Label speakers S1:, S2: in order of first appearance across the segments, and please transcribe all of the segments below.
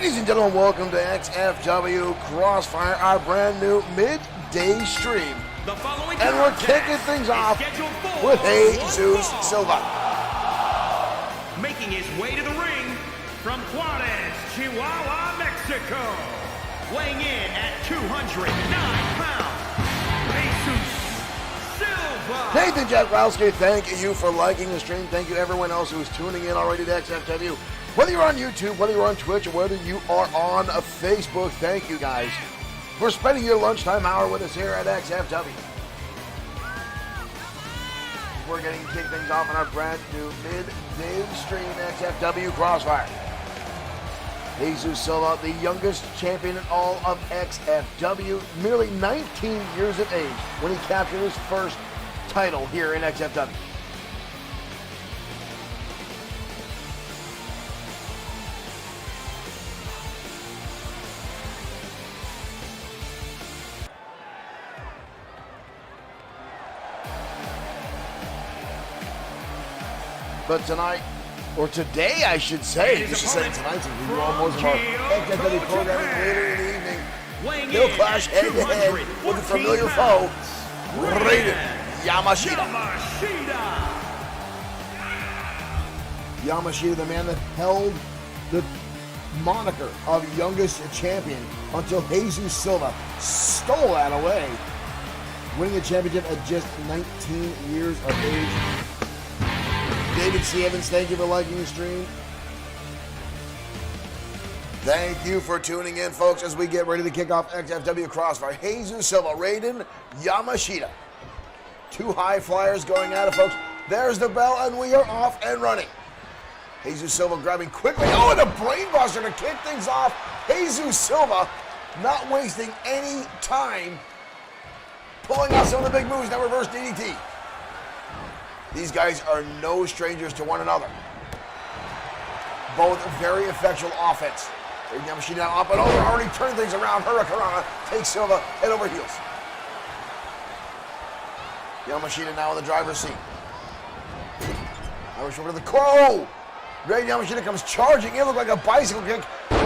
S1: Ladies and gentlemen, welcome to XFW Crossfire, our brand new midday stream. And we're kicking things off with Jesus Silva.
S2: Making his way to the ring from Juarez, Chihuahua, Mexico. Weighing in at 209 pounds, Jesus Silva.
S1: Nathan Jackowski, thank you for liking the stream. Thank you everyone else who's tuning in already to XFW. Whether you're on YouTube, whether you're on Twitch, or whether you are on Facebook, thank you guys for spending your lunchtime hour with us here at XFW. We're getting to kick things off on our brand new midday stream, XFW Crossfire. Jesus Silva, the youngest champion in all of XFW, merely 19 years of age when he captured his first title here in XFW. But tonight, or today I should say, you should say tonight, so we do almost of our XFW programming later in the evening. He'll clash head-to-head with a familiar foe, Raiden Yamashita. Yamashita, the man that held the moniker of youngest champion until Jesus Silva stole that away, winning the championship at just 19 years of age. David C. Evans, thank you for liking the stream. Thank you for tuning in, folks, as we get ready to kick off XFW Crossfire. Jesus Silva, Raiden Yamashita. Two high flyers going at it, folks. There's the bell, and we are off and running. Jesus Silva grabbing quickly. Oh, and a brainbuster to kick things off. Jesus Silva not wasting any time pulling out some of the big moves. That reverse DDT. These guys are no strangers to one another. Both very effectual offense. Yamashita now up and over, already turned things around. Hurricanrana takes Silva head over heels. Yamashita now in the driver's seat. Now we're over to the core. Oh! Great, Yamashita comes charging in, look like a bicycle kick.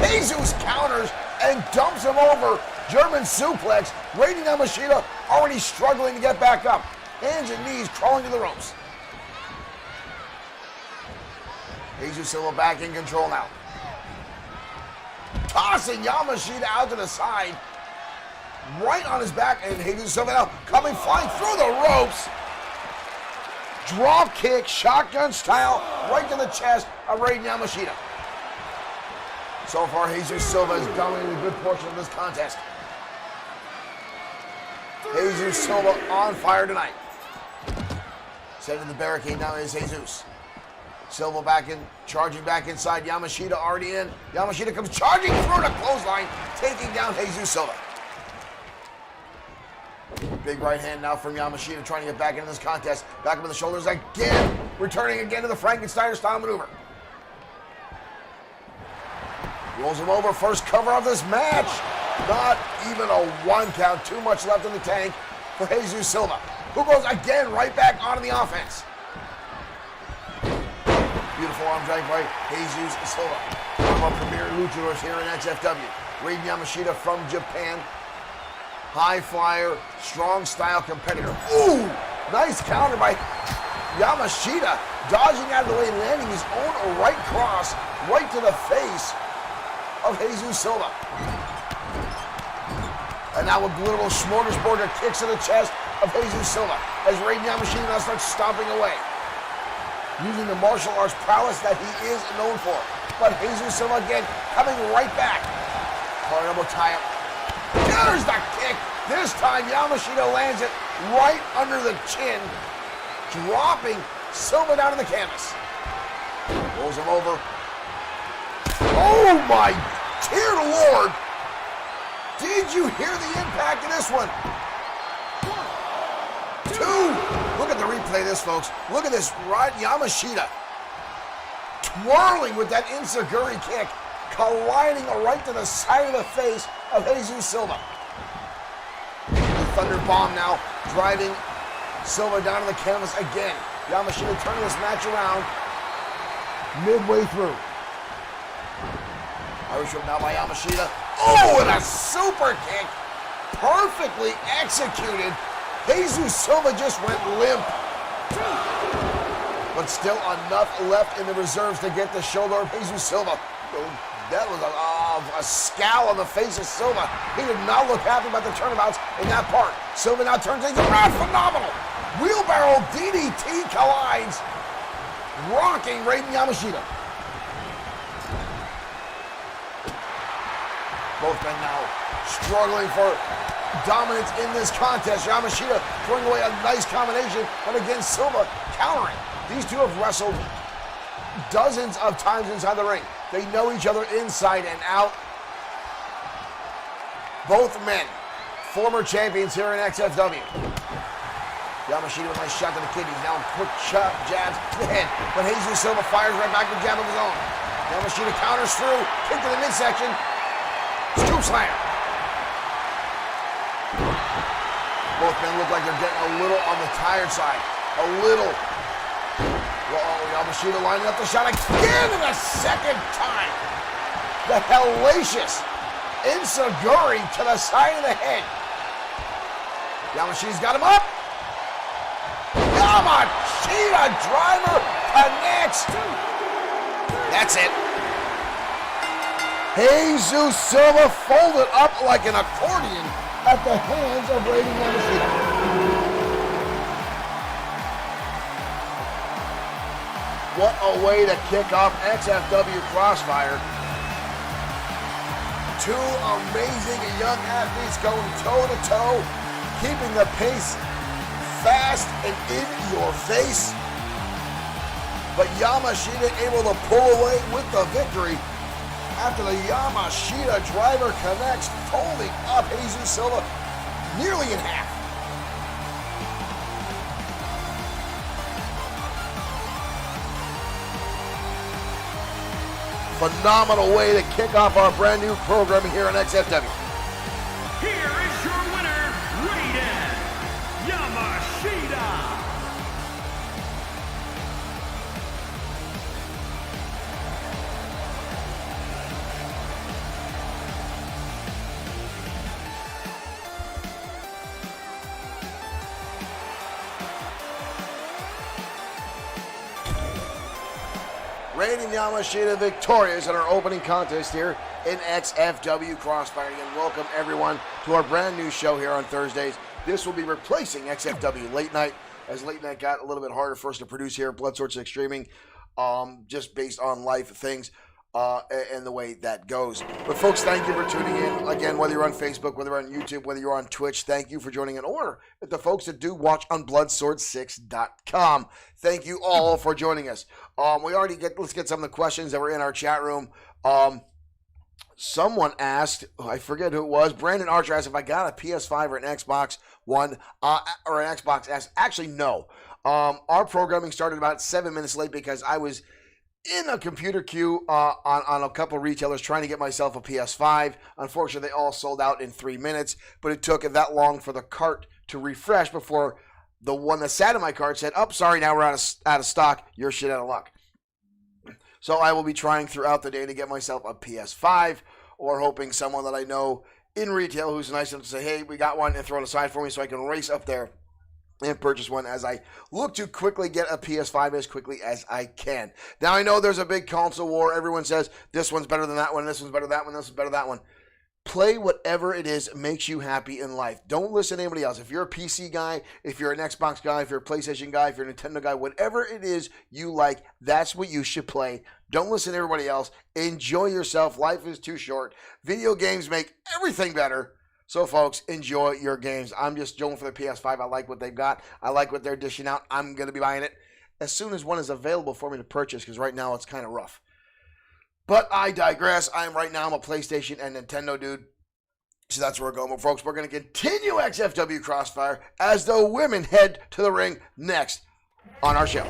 S1: Jesus counters and dumps him over. German suplex. Raiden Yamashita already struggling to get back up. Hands and knees crawling to the ropes. Jesus Silva back in control now. Tossing Yamashita out to the side. Right on his back, and Jesus Silva now coming flying through the ropes. Drop kick, shotgun style, right to the chest of Raiden Yamashita. So far, Jesus Silva has dominated a good portion of this contest. Jesus Silva on fire tonight. Setting the barricade now is Jesus. Silva back in, charging back inside. Yamashita already in. Yamashita comes charging through the clothesline, taking down Jesus Silva. Big right hand now from Yamashita, trying to get back into this contest. Back up in the shoulders again, returning again to the Frankensteiner style maneuver. Rolls him over, first cover of this match. Not even a one count, too much left in the tank for Jesus Silva, who goes again right back onto the offense. Beautiful arm drag by Jesus Silva. One of our premier luchadors here in XFW. Raiden Yamashita from Japan. High flyer, strong style competitor. Ooh! Nice counter by Yamashita. Dodging out of the way, landing his own right cross right to the face of Jesus Silva. And now with literal smorgasbord kicks to the chest of Jesus Silva as Raiden Yamashita now starts stomping away, using the martial arts prowess that he is known for. But Jesus Silva again coming right back. Hard elbow tie up. There's the kick. This time Yamashita lands it right under the chin, dropping Silva down to the canvas. Rolls him over. Oh my dear Lord! Did you hear the impact of this one? Two! Look at the replay of this, folks. Look at this, right? Yamashita twirling with that enziguri kick, colliding right to the side of the face of Jesus Silva. The Thunder Bomb now driving Silva down to the canvas again. Yamashita turning this match around midway through. Irish whip now by Yamashita. Oh, and a super kick. Perfectly executed. Jesus Silva just went limp. But still enough left in the reserves to get the shoulder of Jesus Silva. That was a scowl on the face of Silva. He did not look happy about the turnabouts in that part. Silva now turns things around. Phenomenal. Wheelbarrow DDT collides, rocking Raiden Yamashita. Both men now struggling for dominance in this contest. Yamashita throwing away a nice combination, but again, Silva countering. These two have wrestled dozens of times inside the ring. They know each other inside and out. Both men, former champions here in XFW. Yamashita with a nice shot to the kidneys. Now quick jabs to the head. But Jesus Silva fires right back with a jab of his own. Yamashita counters through. Kick to the midsection. Scoop slam. Both men look like they're getting a little on the tired side. A little. Yamashita lining up the shot again in the second time. The hellacious Enziguri to the side of the head. Yamashita's got him up. Yamashita driver connects. That's it. Jesus Silva folded up like an accordion at the hands of Raiden Yamashita. What a way to kick off XFW Crossfire. Two amazing young athletes going toe-to-toe, keeping the pace fast and in your face. But Yamashita able to pull away with the victory after the Yamashita driver connects, folding up Jesus Silva nearly in half. Phenomenal way to kick off our brand new programming here on XFW.
S2: Here is your winner, Raiden Yamashita.
S1: Raiden Yamashita victorious in our opening contest here in XFW Crossfire. And welcome everyone to our brand new show here on Thursdays. This will be replacing XFW Late Night, as Late Night got a little bit harder for us to produce here at Bloodsport 6 Streaming, just based on life things and the way that goes. But folks, thank you for tuning in. Again, whether you're on Facebook, whether you're on YouTube, whether you're on Twitch, thank you for joining in. Or the folks that do watch on Bloodsword6.com, thank you all for joining us. Let's get some of the questions that were in our chat room. Someone asked, I forget who it was, Brandon Archer asked if I got a PS5 or an Xbox One or an Xbox S. Actually, no. Our programming started about 7 minutes late because I was in a computer queue on a couple of retailers trying to get myself a PS5. Unfortunately, they all sold out in 3 minutes, but it took that long for the cart to refresh before the one that sat in my cart said, "Oh, sorry, now we're out of stock. You're shit out of luck." So I will be trying throughout the day to get myself a PS5, or hoping someone that I know in retail who's nice enough to say, "Hey, we got one," and throw it aside for me so I can race up there and purchase one as I look to quickly get a PS5 as quickly as I can. Now, I know there's a big console war. Everyone says this one's better than that one, this one's better than that one, this one's better than that one. Play whatever it is makes you happy in life. Don't listen to anybody else. If you're a PC guy, if you're an Xbox guy, if you're a PlayStation guy, if you're a Nintendo guy, whatever it is you like, that's what you should play. Don't listen to everybody else. Enjoy yourself. Life is too short. Video games make everything better. So, folks, enjoy your games. I'm just going for the PS5. I like what they've got. I like what they're dishing out. I'm going to be buying it as soon as one is available for me to purchase, because right now it's kind of rough. But I digress. I'm a PlayStation and Nintendo dude. So that's where we're going. But folks, we're going to continue XFW Crossfire as the women head to the ring next on our show.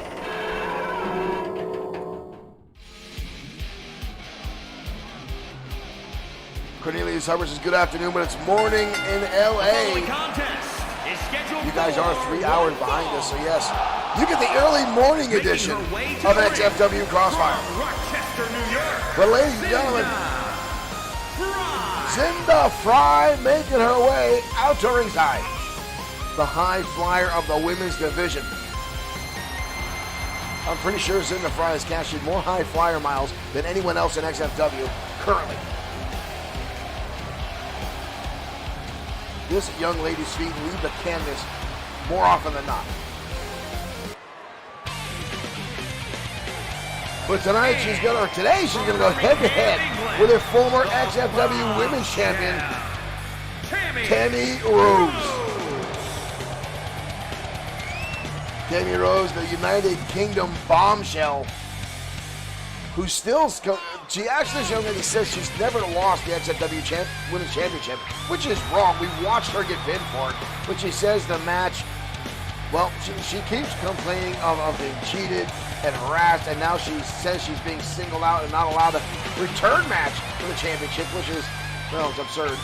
S1: Cornelius Hubbard says, good afternoon, but it's morning in LA. You guys are 3 hours behind us, so yes, you get the early morning edition of XFW Crossfire. But ladies and gentlemen,
S2: Fry.
S1: Zinda Fry making her way out to ringside. The high flyer of the women's division. I'm pretty sure Zinda Fry has cashed in more high flyer miles than anyone else in XFW currently. This young lady's feet leave the canvas more often than not. But today she's gonna go head-to-head with her former XFW Women's Champion, Tammy Rose. Tammy Rose, the United Kingdom bombshell, who still, she actually, this young lady says she's never lost the XFW Women's Championship, which is wrong. We watched her get pinned for it, but she says the match, well, she keeps complaining of being cheated and harassed, and now she says she's being singled out and not allowed a return match for the championship, which is, well, it's absurd.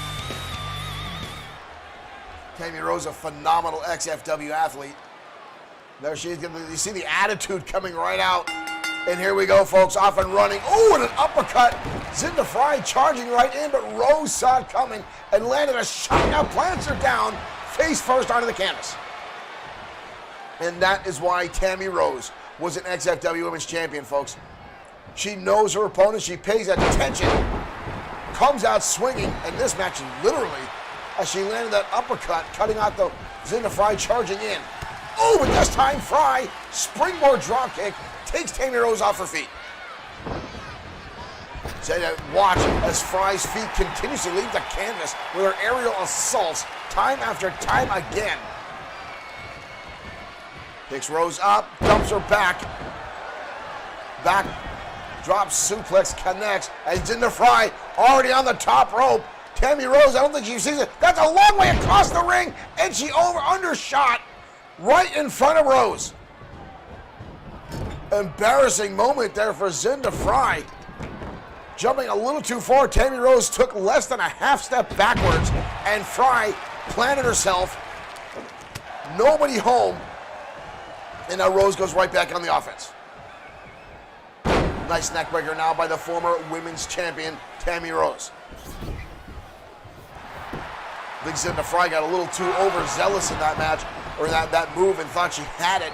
S1: Tammy Rose, a phenomenal XFW athlete. There she is. You see the attitude coming right out. And here we go, folks, off and running. Oh, and an uppercut. Zinda Fry charging right in, but Rose saw it coming and landed a shot. Now plants her down, face first onto the canvas. And that is why Tammy Rose was an XFW Women's Champion, folks. She knows her opponent. She pays attention. Comes out swinging. And this match, literally, as she landed that uppercut, cutting out the Zinda Fry charging in. Oh, but this time Fry, springboard drop kick, takes Tammy Rose off her feet. So watch as Fry's feet continues to leave the canvas with her aerial assaults time after time again. Picks Rose up, dumps her back. Back, drops suplex, connects, as Zinda Fry already on the top rope. Tammy Rose, I don't think she sees it. That's a long way across the ring, and she undershot right in front of Rose. Embarrassing moment there for Zinda Fry. Jumping a little too far, Tammy Rose took less than a half step backwards, and Fry planted herself. Nobody home. And now Rose goes right back on the offense. Nice neckbreaker now by the former women's champion, Tammy Rose. I think Zinda Fry got a little too overzealous in that match, or that move, and thought she had it.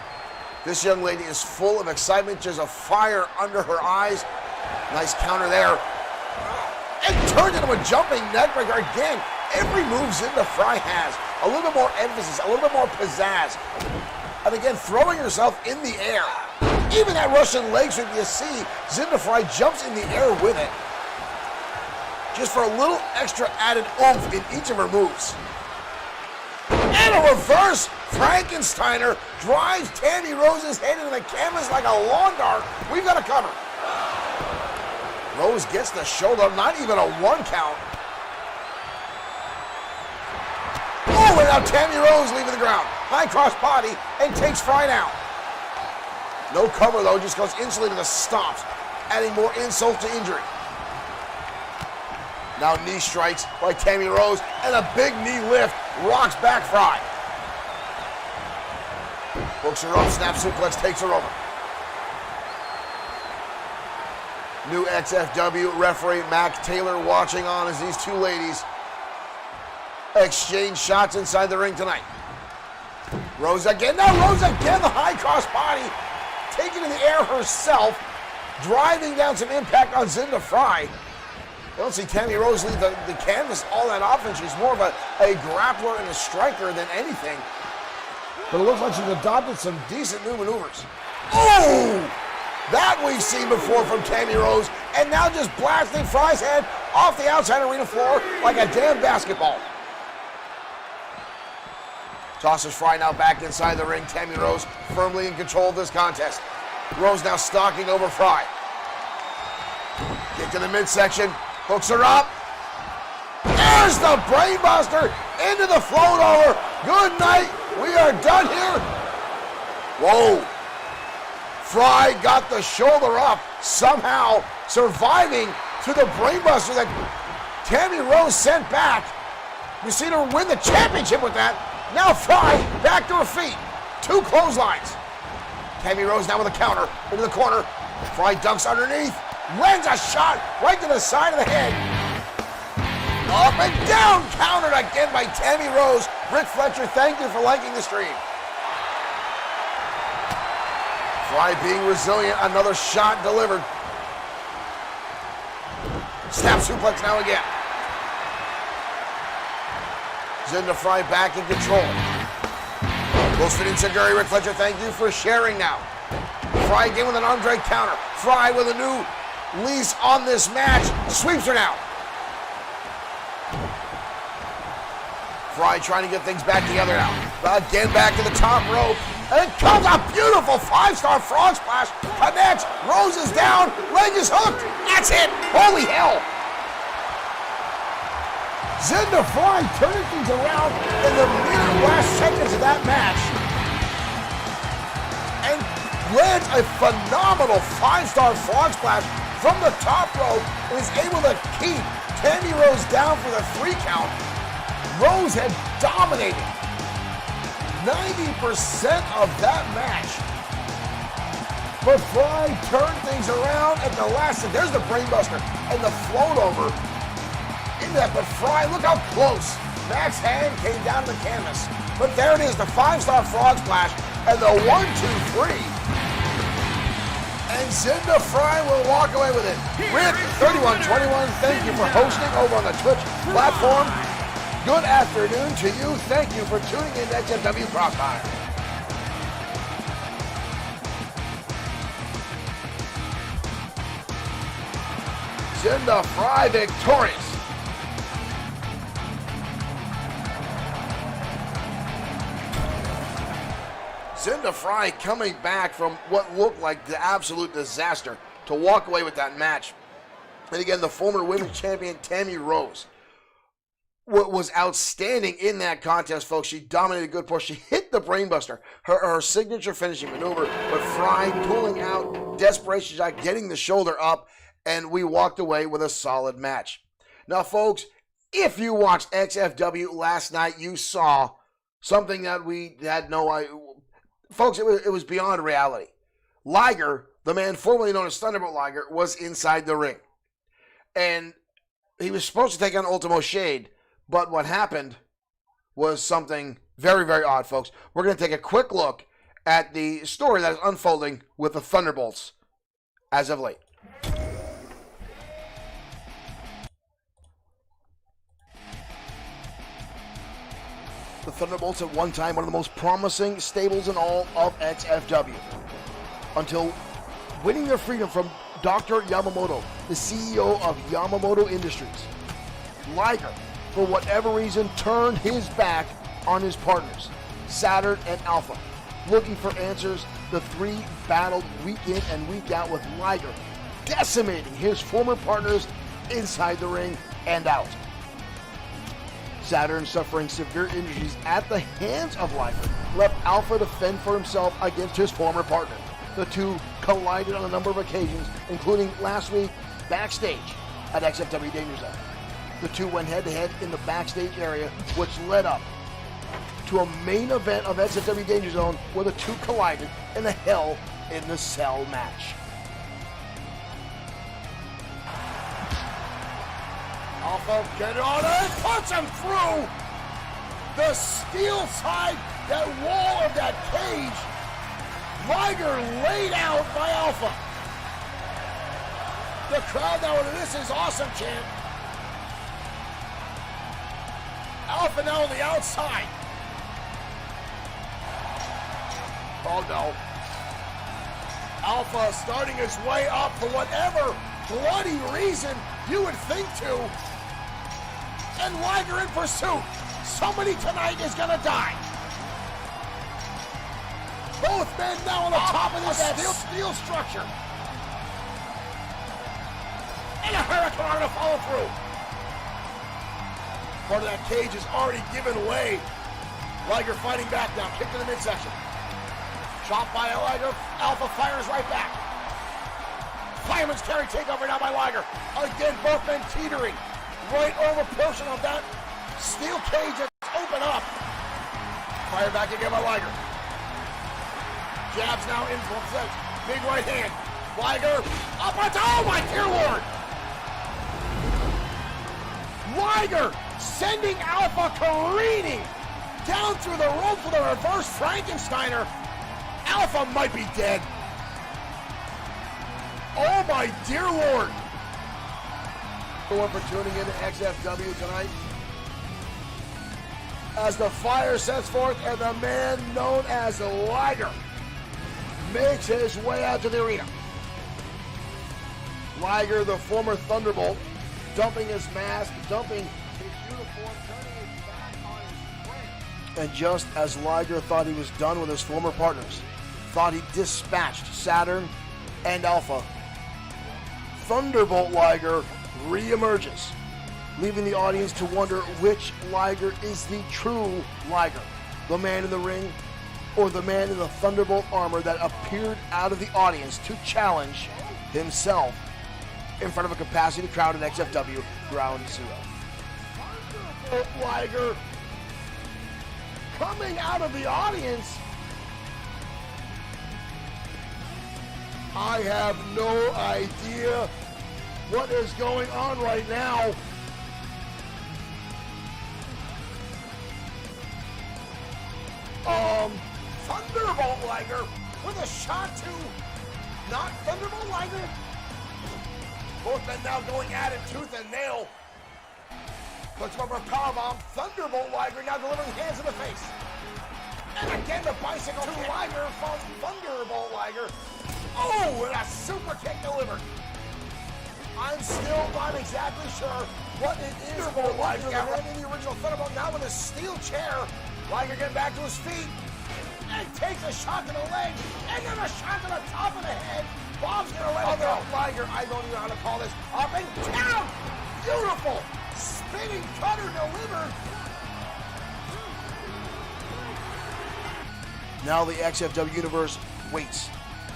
S1: This young lady is full of excitement. There's a fire under her eyes. Nice counter there. And turned into a jumping neckbreaker again. Every move Zinda Fry has, a little bit more emphasis, a little bit more pizzazz. And again, throwing herself in the air. Even that Russian leg sweep, you see, Zinda Fry jumps in the air with it. Just for a little extra added oomph in each of her moves. And a reverse Frankensteiner drives Tammy Rose's head into the canvas like a lawn dart. We've got a cover. Rose gets the shoulder, not even a one count. Oh, and now Tammy Rose leaving the ground. High cross body and takes Fry down. No cover though, just goes instantly to the stomps, adding more insult to injury. Now knee strikes by Tammy Rose, and a big knee lift rocks back Fry. Hooks her up, snap suplex, takes her over. New XFW referee Mac Taylor watching on as these two ladies exchange shots inside the ring tonight. Rose again, now Rose again, the high cross body, taking in the air herself, driving down some impact on Zinda Fry. I don't see Tammy Rose leave the canvas all that often. She's more of a grappler and a striker than anything. But it looks like she's adopted some decent new maneuvers. Oh! That we've seen before from Tammy Rose, and now just blasting Fry's head off the outside arena floor like a damn basketball. Tosses Fry now back inside the ring. Tammy Rose firmly in control of this contest. Rose now stalking over Fry. Kick to the midsection. Hooks her up. There's the brainbuster into the float over. Good night. We are done here. Whoa. Fry got the shoulder up, somehow surviving to the brainbuster that Tammy Rose sent back. We seen her win the championship with that. Now Fry back to her feet. Two clotheslines. Tammy Rose now with a counter into the corner. Fry dunks underneath. Lands a shot right to the side of the head. Up and down, countered again by Tammy Rose. Rick Fletcher, thank you for liking the stream. Fry being resilient, another shot delivered. Snap suplex now again. Jinder Fry back in control. Close fit Inseguri. Rick Fletcher, thank you for sharing now. Fry again with an arm drag counter. Fry with a new lease on this match. Sweeps her now. Fry trying to get things back together now. Again back to the top rope. And comes a beautiful 5-star frog splash. Connects. Rose is down. Leg is hooked. That's it. Holy hell. Jinder Fry turning things around in the last seconds of that match. And lands a phenomenal 5-star frog splash from the top rope and is able to keep Tammy Rose down for the 3 count. Rose had dominated 90% of that match. But Fry turned things around at the last, and there's the brainbuster and the float over into that. But Fry, look how close. Mac's hand came down to the canvas. But there it is, the 5-star frog splash and the 1, 2, 3. And Jinder Fry will walk away with it. Rick 3121, thank you for hosting over on the Twitch platform. Good afternoon to you. Thank you for tuning in to XFW Crossfire. Jinder Fry victorious. Jinder Fry coming back from what looked like the absolute disaster to walk away with that match. And again, the former women's champion Tammy Rose was outstanding in that contest, folks. She dominated a good portion. She hit the brainbuster, her signature finishing maneuver, but Fry pulling out, desperation shot, getting the shoulder up, and we walked away with a solid match. Now, folks, if you watched XFW last night, you saw something that we had no idea. Folks, it was beyond reality. Liger, the man formerly known as Thunderbolt Liger, was inside the ring. And he was supposed to take on Ultimo Shade, but what happened was something very, very odd, folks. We're going to take a quick look at the story that is unfolding with the Thunderbolts as of late. The Thunderbolts at one time, one of the most promising stables in all of XFW. Until winning their freedom from Dr. Yamamoto, the CEO of Yamamoto Industries. Liger, for whatever reason, turned his back on his partners, Saturn and Alpha. Looking for answers, the 3 battled week in and week out with Liger, decimating his former partners inside the ring and out. Saturn, suffering severe injuries at the hands of Liger, left Alpha to fend for himself against his former partner. The two collided on a number of occasions, including last week backstage at XFW Danger Zone. The two went head-to-head in the backstage area, which led up to a main event of XFW Danger Zone where the two collided in a Hell in the Cell match. Alpha, get on it, punch him through the steel side, that wall of that cage. Liger laid out by Alpha. The crowd now, this is awesome chant. Alpha now on the outside. Oh no. Alpha starting his way up for whatever bloody reason you would think to. And Liger in pursuit. Somebody tonight is gonna die. Both men now on the top of this steel structure. And a hurricane to follow through. Part of that cage is already given way. Liger fighting back now. Kick to the midsection. Shot by Liger. Alpha fires right back. Fireman's carry takeover now by Liger. Again, both men teetering right over a portion of that steel cage that's open up. Fire back again by Liger. Jabs now in from the big right hand. Liger up on top. Oh my dear Lord! Liger sending Alpha careening down through the rope with a reverse Frankensteiner. Alpha might be dead. Oh my dear Lord. Everyone for tuning in to XFW tonight. As the fire sets forth and the man known as Liger makes his way out to the arena. Liger, the former Thunderbolt, dumping his mask, dumping his uniform, turning his back on his friend. And just as Liger thought he was done with his former partners, thought he dispatched Saturn and Alpha, Thunderbolt Liger re-emerges, leaving the audience to wonder which Liger is the true Liger, the man in the ring or the man in the Thunderbolt armor that appeared out of the audience to challenge himself in front of a capacity crowd at XFW Ground Zero. Thunderbolt Liger coming out of the audience. I have no idea what is going on right now. Thunderbolt Liger with a shot to not Thunderbolt Liger. Both men now going at it tooth and nail. Looks over a powerbomb. Thunderbolt Liger now delivering hands in the face. And again the bicycle to Liger from Thunderbolt Liger. Oh, and a super kick delivered. I'm still not exactly sure what it is for Liger. The man in the original Thunderbolt now with a steel chair. Liger getting back to his feet. And takes a shot to the leg. And then a shot to the top of the head. Bob's gonna let it go. Liger, I don't even know how to call this. Up and down. Beautiful. Spinning cutter delivered. Now the XFW universe waits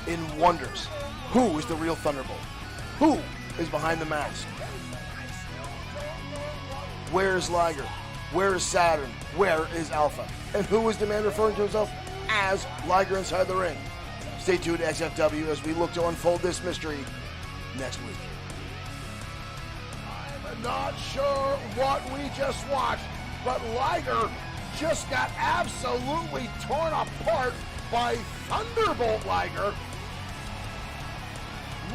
S1: in wonders. Who is the real Thunderbolt? Who is behind the mask? Where is Liger? Where is Saturn? Where is Alpha? And who is the man referring to himself as Liger inside the ring? Stay tuned to XFW as we look to unfold this mystery next week. I'm not sure what we just watched, but Liger just got absolutely torn apart by Thunderbolt Liger.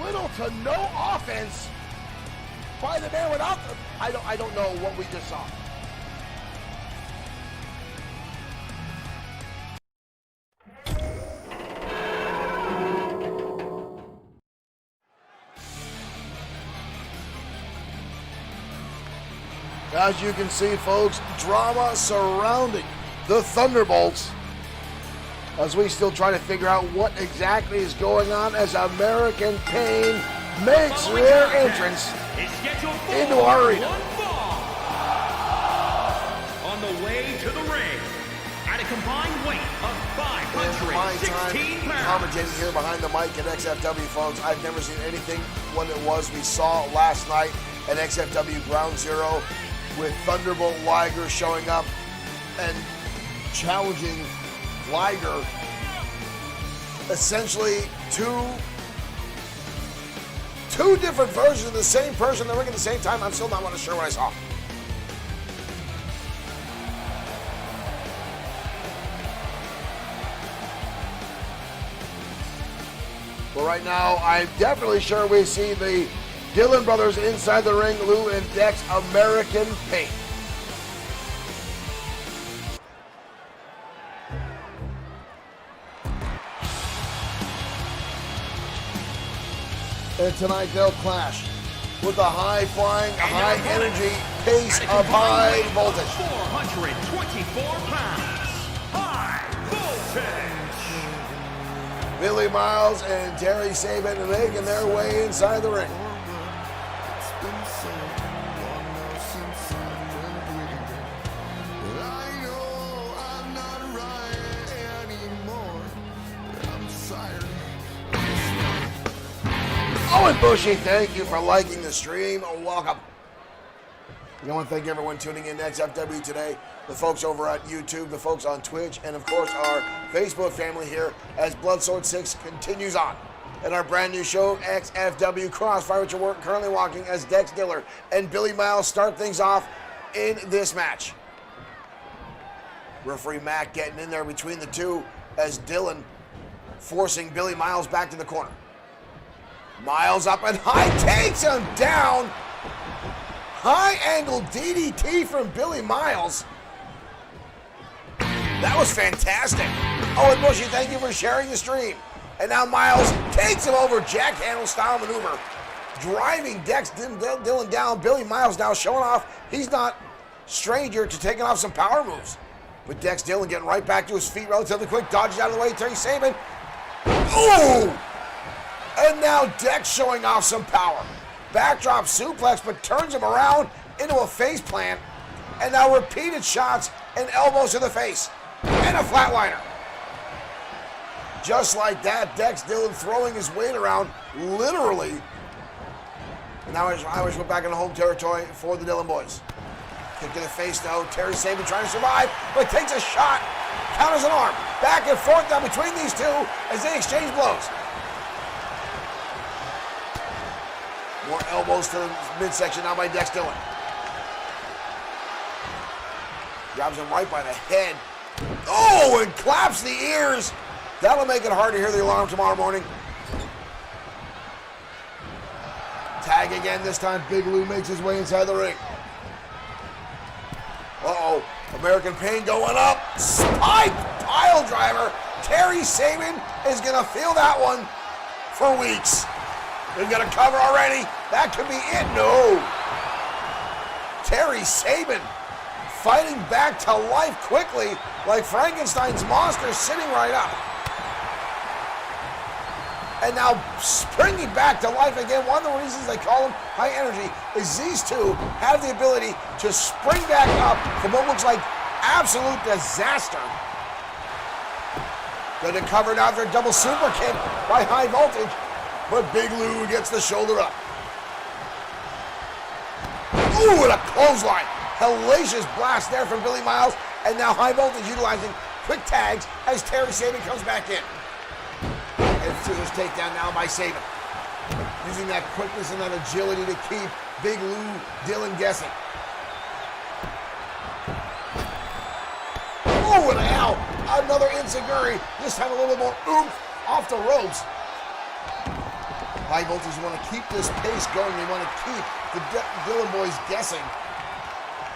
S1: Little to no offense by the man without the... I don't know what we just saw. As you can see, folks, drama surrounding the Thunderbolts as we still try to figure out what exactly is going on as American Pain makes their entrance into our arena.
S2: On the way to the ring, at a combined weight of 516 pounds.
S1: Commentating here behind the mic at XFW, folks. I've never seen anything what it was we saw last night at XFW Ground Zero, with Thunderbolt Liger showing up and challenging Liger. Essentially two different versions of the same person in the ring at the same time. I'm still not sure what I saw. But right now, I'm definitely sure we see the Dillon brothers inside the ring, Lou and Dex, American Pain. And tonight they'll clash with the high-flying, high-energy pace of high voltage.
S2: 424 pounds, High Voltage.
S1: Billy Miles and Terry Saban making their way inside the ring. Owen Bushy, thank you for liking the stream. Welcome. I want to thank everyone tuning in to XFW today, the folks over at YouTube, the folks on Twitch, and of course our Facebook family here as Bloodsword 6 continues on. in our brand new show, XFW Crossfire, which are currently walking as Dex Diller and Billy Miles start things off in this match. Referee Mac getting in there between the two as Dillon forcing Billy Miles back to the corner. Miles up and high, takes him down. High angle DDT from Billy Miles. That was fantastic. Oh, and Bushy, thank you for sharing the stream. And now Miles takes him over, jackhandle style maneuver, driving Dex Dillon down. Billy Miles now showing off he's not stranger to taking off some power moves. But Dex Dillon getting right back to his feet relatively quick, dodges out of the way, Terry Saban. Ooh! And now Dex showing off some power. Backdrop suplex, but turns him around into a face plant. And now repeated shots and elbows to the face. And a flatliner. Just like that, Dex Dillon throwing his weight around, literally. And now Irish went back into home territory for the Dillon boys. Kick to the face though, Terry Saban trying to survive, but takes a shot, counters an arm. Back and forth now between these two as they exchange blows. More elbows to the midsection now by Dex Dillon. Grabs him right by the head. Oh, and claps the ears. That'll make it hard to hear the alarm tomorrow morning. Tag again, this time Big Lou makes his way inside the ring. Uh-oh, American Pain going up. Spike pile driver. Terry Saban is gonna feel that one for weeks. We've got a cover already. That could be it. No. Terry Saban fighting back to life quickly like Frankenstein's monster sitting right up. And now springing back to life again. One of the reasons they call him high energy is these two have the ability to spring back up from what looks like absolute disaster. Going to cover it after a double super kick by High Voltage, but Big Lou gets the shoulder up. Ooh, and a clothesline. Hellacious blast there from Billy Miles, and now High Voltage utilizing quick tags as Terry Saban comes back in. And scissors takedown now by Saban. Using that quickness and that agility to keep Big Lou Dillon guessing. Oh, and now another enziguri, this time a little more oomph off the ropes. High Voltage want to keep this pace going. They want to keep the Dillon boys guessing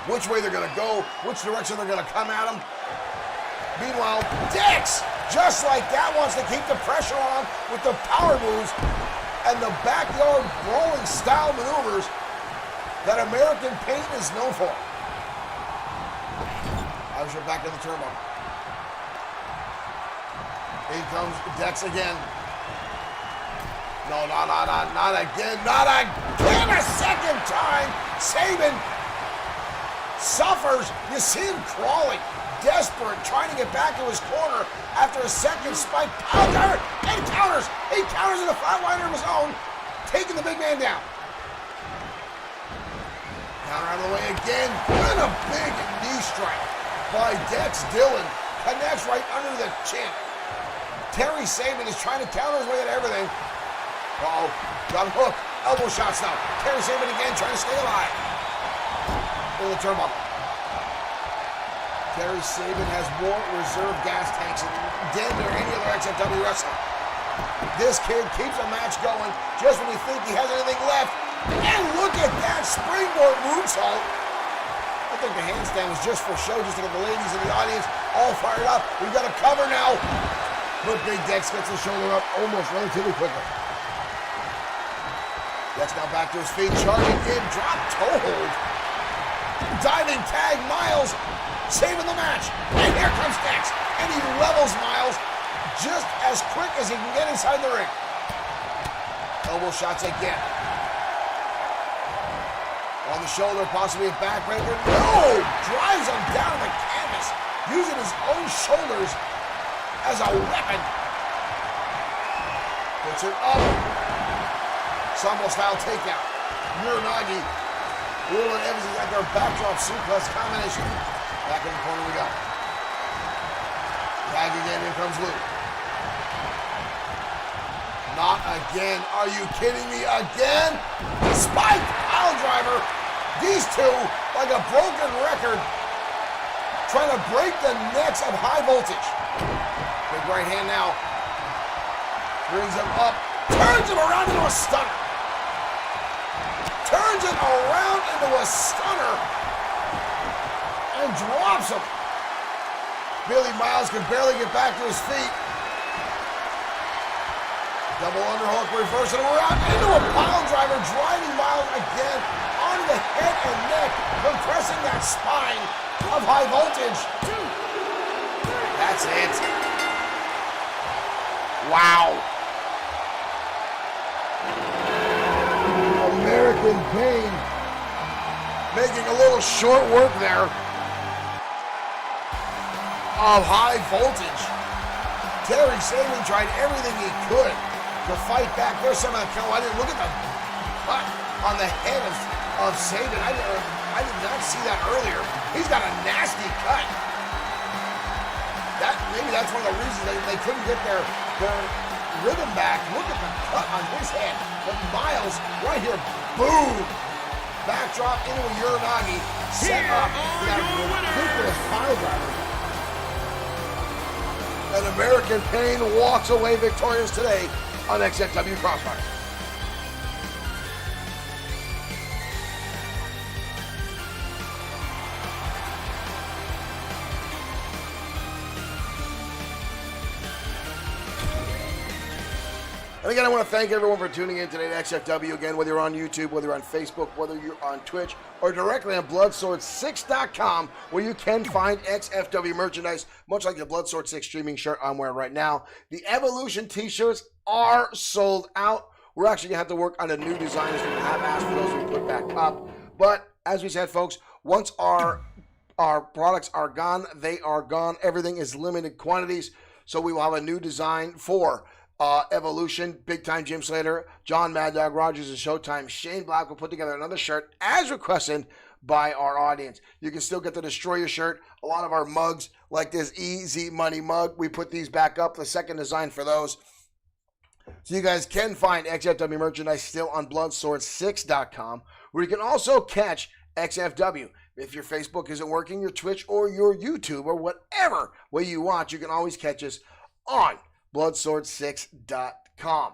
S1: which way they're going to go, which direction they're going to come at them. Meanwhile, Dex, just like that, wants to keep the pressure on with the power moves and the backyard brawling style maneuvers that American Pain is known for. Irish are back in the turbo. In comes Dex again. No, not again, not again, a second time. Saban suffers. You see him crawling, desperate, trying to get back to his corner after a second spike pile driver, and counters. He counters in a flatliner of his own, taking the big man down. Counter out of the way again, and a big knee strike by Dex Dillon. Connects right under the chin. Terry Saban is trying to counter his way at everything. Uh-oh, got a hook, elbow shots now. Terry Saban again trying to stay alive. In the turnbuckle. Terry Saban has more reserve gas tanks than any other XFW wrestler. This kid keeps a match going just when you think he has anything left. And look at that springboard moonsault. I think the handstand was just for show, just to get the ladies in the audience all fired up. We've got a cover now. But Big Dex gets the shoulder up almost relatively quickly. Dex now back to his feet, charging in, drop toe hold. Diving tag, Miles saving the match. And here comes Dex. And he levels Miles just as quick as he can get inside the ring. Elbow shots again. On the shoulder, possibly a backbreaker. No! Drives him down on the canvas, using his own shoulders as a weapon. Puts it up. Sambo style takedown. Uranagi. Will and Evans is at their backdrop suplex combination. Back in the corner we go. Tag again, here comes Lou. Not again. Are you kidding me? Again? Spike pile driver. These two, like a broken record, trying to break the necks of high voltage. Big right hand now. Brings him up. Turns him around into a stunner. Turns it around into a stunner. And drops him. Billy Miles can barely get back to his feet. Double underhook, reversing him around into a pile driver, driving Miles again on the head and neck, compressing that spine of high voltage. That's it. Wow. American Pain making a little short work there of high voltage. Terry Saban tried everything he could to fight back. There's some of the count. I didn't look at the cut on the head of Saban. I did not see that earlier. He's got a nasty cut. Maybe that's one of the reasons they couldn't get their rhythm back. Look at the cut on his head. But Miles, right here, boom! Backdrop into a Uranagi, set up for that ridiculous pile driver. And American Pain walks away victorious today on XFW Crossfire. And again, I want to thank everyone for tuning in today to XFW. Again, whether you're on YouTube, whether you're on Facebook, whether you're on Twitch, or directly on Bloodsword6.com, where you can find XFW merchandise, much like the Bloodsword 6 streaming shirt I'm wearing right now. The Evolution t-shirts are sold out. We're actually going to have to work on a new design, as we have asked for those to be put back up. But as we said, folks, once our products are gone, they are gone. Everything is limited quantities, so we will have a new design for Evolution. Big Time Jim Slater, John Mad Dog Rogers, and Showtime Shane Black will put together another shirt as requested by our audience. You can still get the Destroyer shirt. A lot of our mugs, like this Easy Money mug, we put these back up, the second design for those. So you guys can find XFW merchandise still on Bloodsword6.com, where you can also catch XFW. If your Facebook isn't working, your Twitch or your YouTube or whatever way you want, you can always catch us on Bloodsword6.com.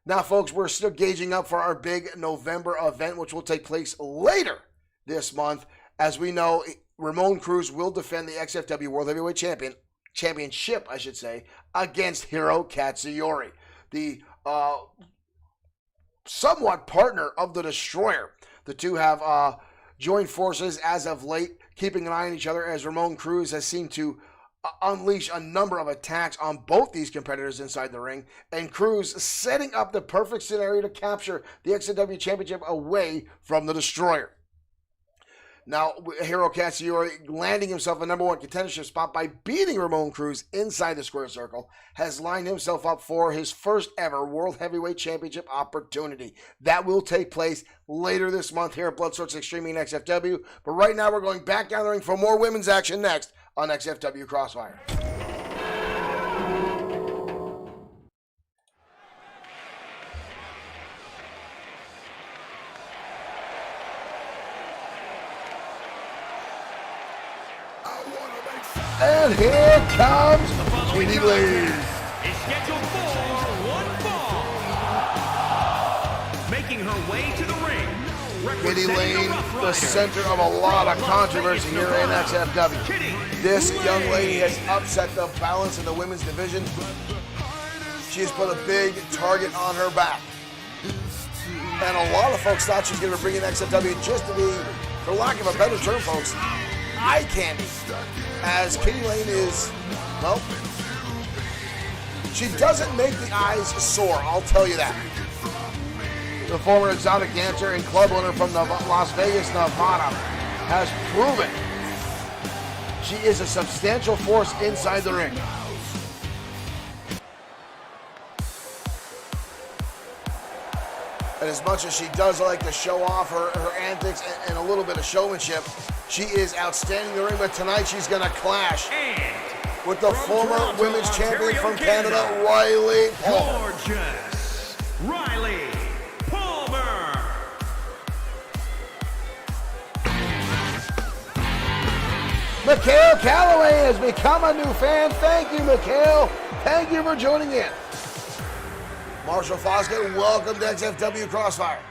S1: Now, folks, we're still gauging up for our big November event, which will take place later this month. As we know, Ramon Cruz will defend the XFW World Heavyweight Championship, I should say, against Hiro Katsuyori, the somewhat partner of the Destroyer. The two have joined forces as of late, keeping an eye on each other, as Ramon Cruz has seemed to unleash a number of attacks on both these competitors inside the ring, and Cruz setting up the perfect scenario to capture the XFW Championship away from the Destroyer. Now, Hiro Katsuyori, landing himself a #1 contendership spot by beating Ramon Cruz inside the square circle, has lined himself up for his first ever World Heavyweight Championship opportunity. That will take place later this month here at Bloodsword 6 Streaming XFW. But right now, we're going back down the ring for more women's action next on XFW Crossfire. And here comes Katie Lee.
S2: Is scheduled for one fall. Making her way to the ring.
S1: Katie Lane, the center of a lot of controversy here in XFW. This young lady has upset the balance in the women's division. She has put a big target on her back. And a lot of folks thought she was going to bring in XFW just to be, for lack of a better term, folks, eye candy. As Katie Lane is, well, she doesn't make the eyes sore, I'll tell you that. The former exotic dancer and club owner from Las Vegas, Nevada, has proven she is a substantial force inside the ring. And as much as she does like to show off her antics and a little bit of showmanship, she is outstanding in the ring. But tonight she's going to clash with the former women's champion from Canada, Riley Paul.
S2: Gorgeous.
S1: Mikhail Calloway has become a new fan. Thank you, Mikhail. Thank you for joining in. Marshall Foskett, welcome to XFW Crossfire.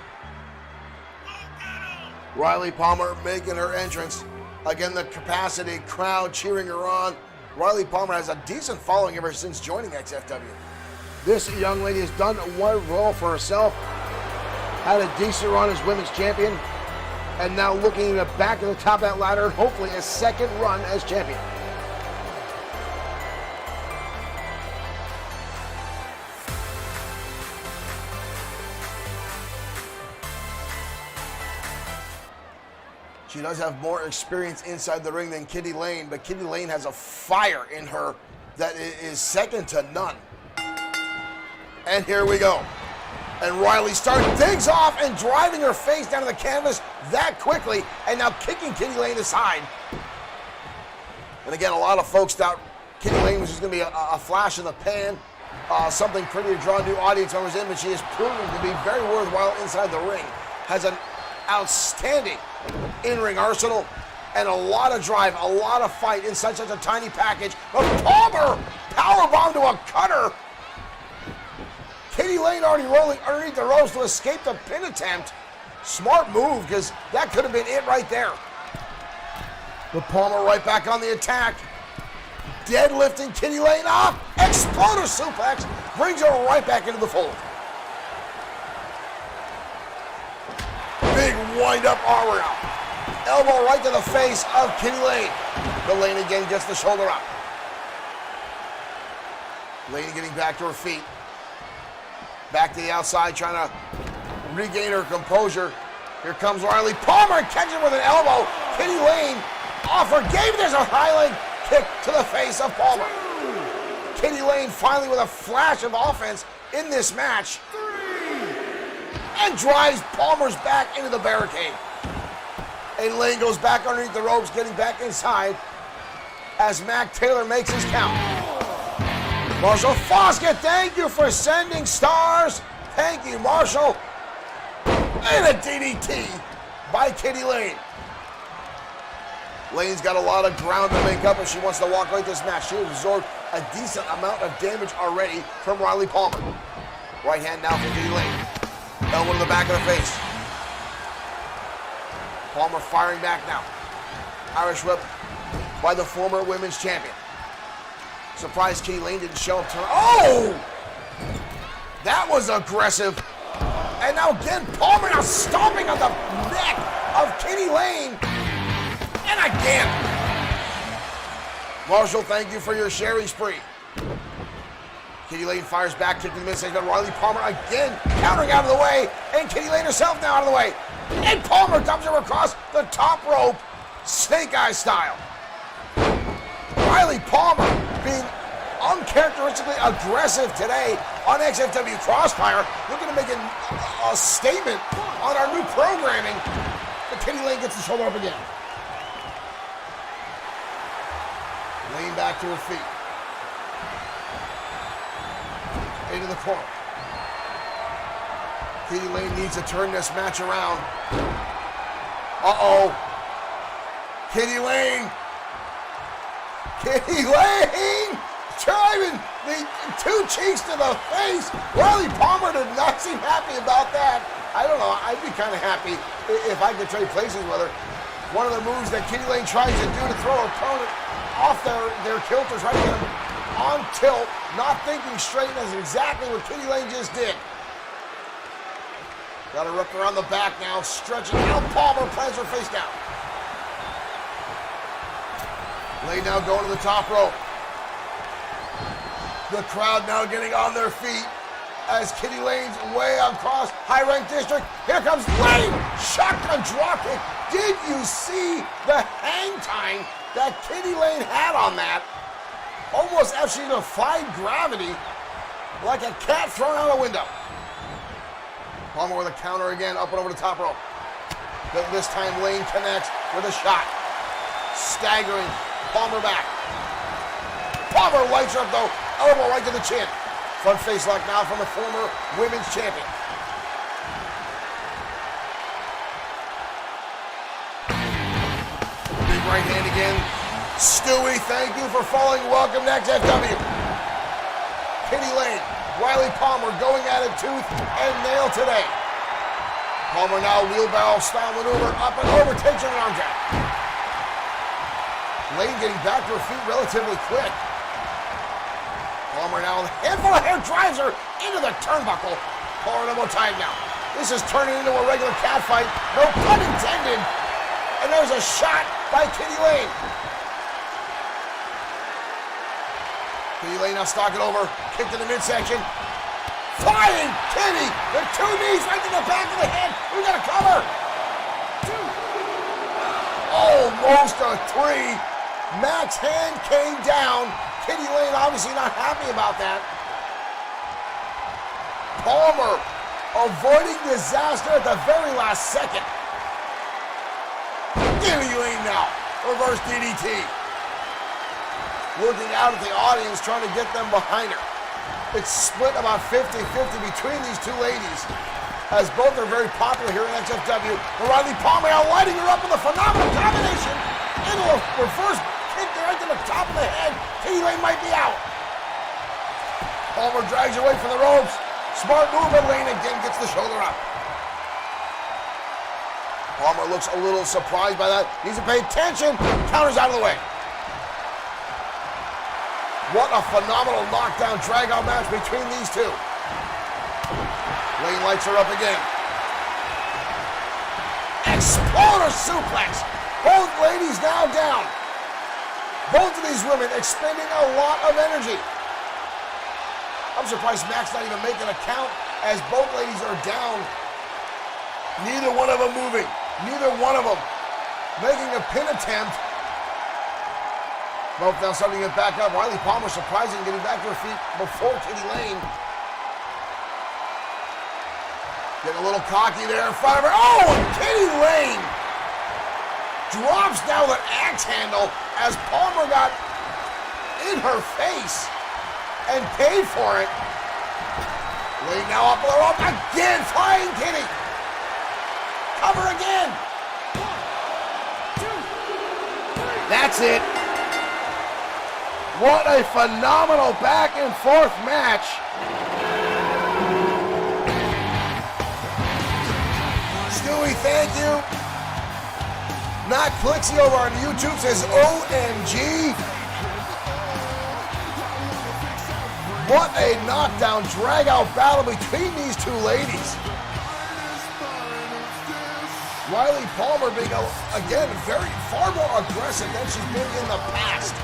S1: Riley Palmer making her entrance. Again, the capacity, crowd cheering her on. Riley Palmer has a decent following ever since joining XFW. This young lady has done well for herself. Had a decent run as women's champion. And now looking back at the top of that ladder, hopefully a second run as champion. She does have more experience inside the ring than Kitty Lane, but Kitty Lane has a fire in her that is second to none. And here we go. And Riley Stark digs off and driving her face down to the canvas that quickly, and now kicking Kitty Lane aside. And again, a lot of folks thought Kitty Lane was just going to be a flash in the pan, something pretty to draw new audience members in, but she has proven to be very worthwhile inside the ring. Has an outstanding in-ring arsenal and a lot of drive, a lot of fight in such a tiny package. But Palmer powerbomb to a cutter. Kitty Lane already rolling underneath the ropes to escape the pin attempt. Smart move, because that could have been it right there. But Palmer right back on the attack. Deadlifting Kitty Lane up. Exploder suplex brings her right back into the fold. Big wind-up arm out. Elbow right to the face of Kitty Lane. But Lane again gets the shoulder up. Lane getting back to her feet. Back to the outside, trying to regain her composure. Here comes Riley Palmer, catches with an elbow. Kitty Lane off her game. There's a high leg kick to the face of Palmer. Kitty Lane finally with a flash of offense in this match. And drives Palmer's back into the barricade. And Lane goes back underneath the ropes, getting back inside as Mac Taylor makes his count. Marshall Foskett, thank you for sending stars. Thank you, Marshall. And a DDT by Kitty Lane. Lane's got a lot of ground to make up if she wants to walk away this match. She has absorbed a decent amount of damage already from Riley Palmer. Right hand now for Kitty Lane. Elbow to the back of the face. Palmer firing back now. Irish whip by the former women's champion. Surprised Kitty Lane didn't show up to her. Oh! That was aggressive. And now again, Palmer now stomping on the neck of Kitty Lane. And again. Marshall, thank you for your sharing spree. Kitty Lane fires back, kicking the midsection, but Riley Palmer again countering out of the way. And Kitty Lane herself now out of the way. And Palmer dumps her across the top rope, snake eye style. Riley Palmer being uncharacteristically aggressive today on XFW Crossfire, looking to make a statement on our new programming. But Kitty Lane gets the shoulder up again. Lane back to her feet. Into the corner. Kitty Lane needs to turn this match around. Uh-oh. Kitty Lane. Kitty Lane driving the two cheeks to the face. Riley Palmer did not seem happy about that. I don't know. I'd be kind of happy if I could trade places with her. One of the moves that Kitty Lane tries to do to throw her opponent off their kilters, right to get them on tilt, not thinking straight. That's exactly what Kitty Lane just did. Got her wrapped around the back now, stretching out. Palmer plants her face down. Lane now going to the top rope. The crowd now getting on their feet as Kitty Lane's way across high-ranked district. Here comes Lane, shotgun drop kick. Did you see the hang time that Kitty Lane had on that? Almost actually defied gravity like a cat thrown out a window. Palmer with a counter again, up and over the top rope. But this time Lane connects with a shot. Staggering Palmer back. Palmer lights her up though, elbow right to the chin. Front face lock now from the former women's champion. Big right hand again Stewie, thank you for following. Welcome to XFW. Kitty Lane, Riley Palmer going at it tooth and nail today. Palmer now wheelbarrow style maneuver up and over, takes an arm drag. Lane getting back to her feet relatively quick. Palmer now with a handful of hair drives her into the turnbuckle. Palmer one more time now. This is turning into a regular cat fight. No pun intended. And there's a shot by Kitty Lane. Kitty Lane now stalking over. Kick to the midsection. Flying Kitty. The two knees right to the back of the head. We got to cover. Almost a three. Mech's hand came down. Kitty Lane obviously not happy about that. Palmer avoiding disaster at the very last second. Kitty Lane now. Reverse DDT. Looking out at the audience, trying to get them behind her. It's split about 50-50 between these two ladies, as both are very popular here in XFW. Riley Palmer now lighting her up with a phenomenal combination into a reverse kick right to the top of the head. Kitty Lane might be out. Palmer drags her away from the ropes. Smart move, and Lane again gets the shoulder up. Palmer looks a little surprised by that. Needs to pay attention. Counters out of the way. What a phenomenal knockdown drag-out match between these two. Lane lights her up again. Exploder suplex. Both ladies now down. Both of these women expending a lot of energy. I'm surprised Mac's not even making a count as both ladies are down. Neither one of them moving. Neither one of them making a pin attempt. Both now starting to get back up. Riley Palmer surprising, getting back to her feet before Kitty Lane. Getting a little cocky there in front of her. Oh, and Kitty Lane drops down with an axe handle as Palmer got in her face and paid for it. Lane now up the rope again, flying Kitty. Cover again. 1, 2, 3. That's it. What a phenomenal back and forth match. Stewie, thank you. Not Clixie over on YouTube says OMG. What a knockdown drag-out battle between these two ladies. Riley Palmer being, again, far more aggressive than she's been in the past.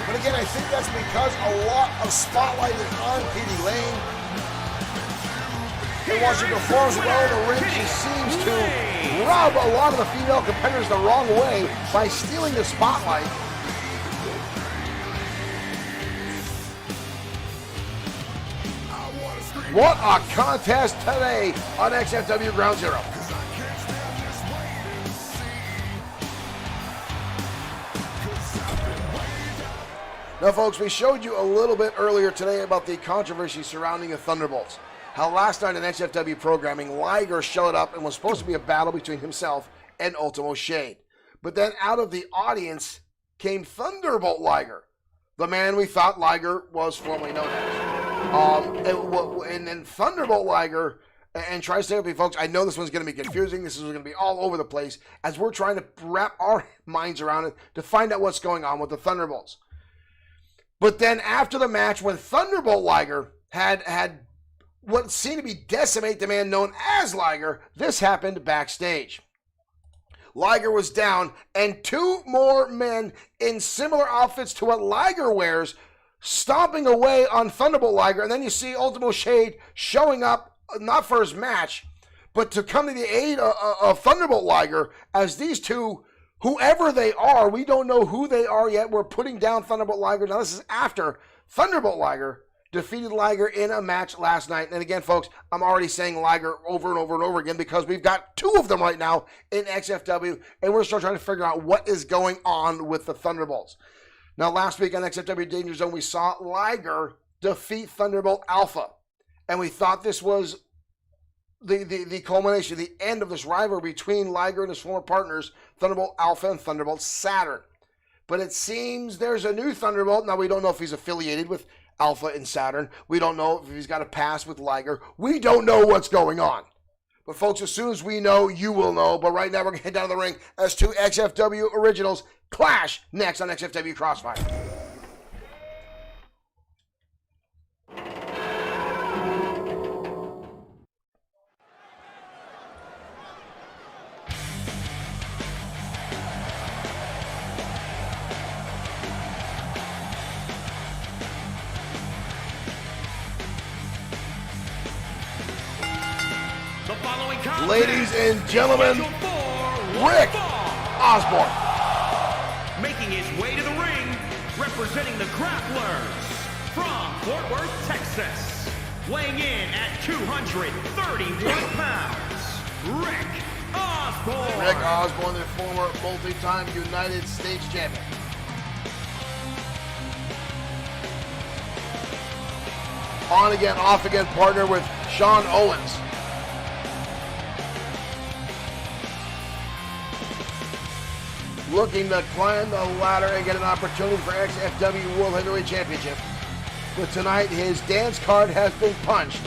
S1: But again, I think that's because a lot of spotlight is on Kitty Lane. And while she performs well in the ring, she seems to rub a lot of the female competitors the wrong way by stealing the spotlight. What a contest today on XFW Ground Zero. Now, folks, we showed you a little bit earlier today about the controversy surrounding the Thunderbolts. How last night in XFW programming, Liger showed up and was supposed to be a battle between himself and Ultimo Shade. But then out of the audience came Thunderbolt Liger, the man we thought Liger was formerly known as. And then Thunderbolt Liger, and try to stay with me, folks, I know this one's going to be confusing. This is going to be all over the place as we're trying to wrap our minds around it to find out what's going on with the Thunderbolts. But then after the match, when Thunderbolt Liger had what seemed to be decimate the man known as Liger, this happened backstage. Liger was down, and two more men in similar outfits to what Liger wears stomping away on Thunderbolt Liger, and then you see Ultimo Shade showing up, not for his match, but to come to the aid of Thunderbolt Liger, as these two, whoever they are, we don't know who they are yet. We're putting down Thunderbolt Liger. Now, this is after Thunderbolt Liger defeated Liger in a match last night. And again, folks, I'm already saying Liger over and over and over again because we've got two of them right now in XFW, and we're still trying to figure out what is going on with the Thunderbolts. Now, last week on XFW Danger Zone, we saw Liger defeat Thunderbolt Alpha, and we thought this was the culmination, the end of this rivalry between Liger and his former partners, Thunderbolt Alpha and Thunderbolt Saturn. But it seems there's a new Thunderbolt. Now, we don't know if he's affiliated with Alpha and Saturn. We don't know if he's got a pass with Liger. We don't know what's going on. But, folks, as soon as we know, you will know. But right now, we're going to head down to the ring as two XFW originals clash next on XFW Crossfire. Ladies and gentlemen, Rick Osborne.
S2: Making his way to the ring, representing the Grapplers from Fort Worth, Texas. Weighing in at 231 pounds, Rick Osborne.
S1: Rick Osborne, the former multi-time United States champion. On again, off again partner with Sean Owens. Looking to climb the ladder and get an opportunity for XFW World Heavyweight Championship. But tonight, his dance card has been punched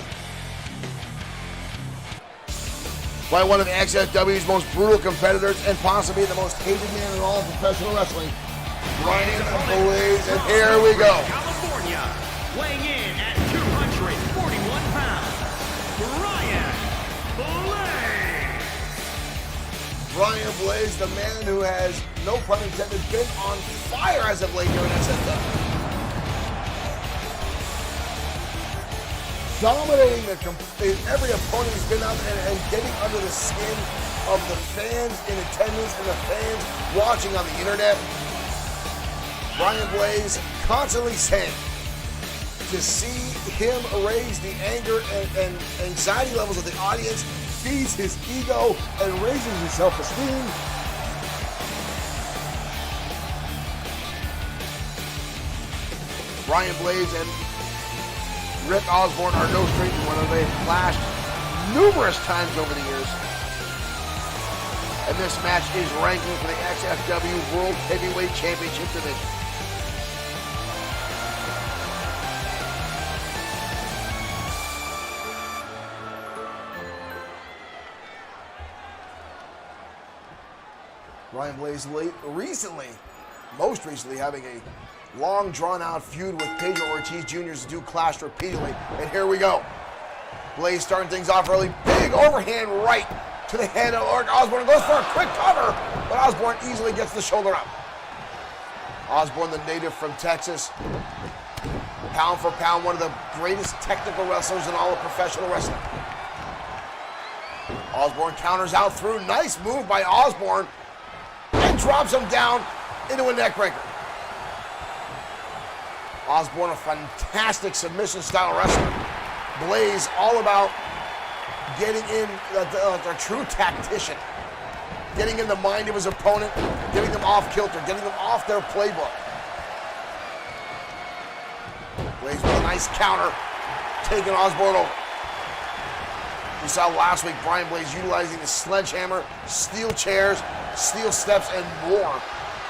S1: by one of XFW's most brutal competitors and possibly the most hated man in all of professional wrestling, Brian Blaze. And here we go.
S2: California, weighing in at 241 pounds, Brian Blaze.
S1: Brian Blaze, the man who has, no pun intended, been on fire as of late here in XFW. Dominating every opponent he's been out and getting under the skin of the fans in attendance and the fans watching on the internet. Brian Blaze constantly saying to see him raise the anger and anxiety levels of the audience feeds his ego and raises his self-esteem. Brian Blaze and Rick Osborne are no stranger to one another. They've clashed numerous times over the years. And this match is ranking for the XFW World Heavyweight Championship division. Brian Blaze most recently having a long drawn-out feud with Pedro Ortiz Jr. The two clashed repeatedly, and here we go. Blaze starting things off early, big overhand right to the head of Osborne, goes for a quick cover, but Osborne easily gets the shoulder up. Osborne, the native from Texas, pound for pound, one of the greatest technical wrestlers in all of professional wrestling. Osborne counters out through, nice move by Osborne, and drops him down into a neck breaker. Osborne, a fantastic submission style wrestler. Blaze, all about getting in a true tactician. Getting in the mind of his opponent, getting them off kilter, getting them off their playbook. Blaze with a nice counter, taking Osborne over. We saw last week Brian Blaze utilizing the sledgehammer, steel chairs, steel steps, and more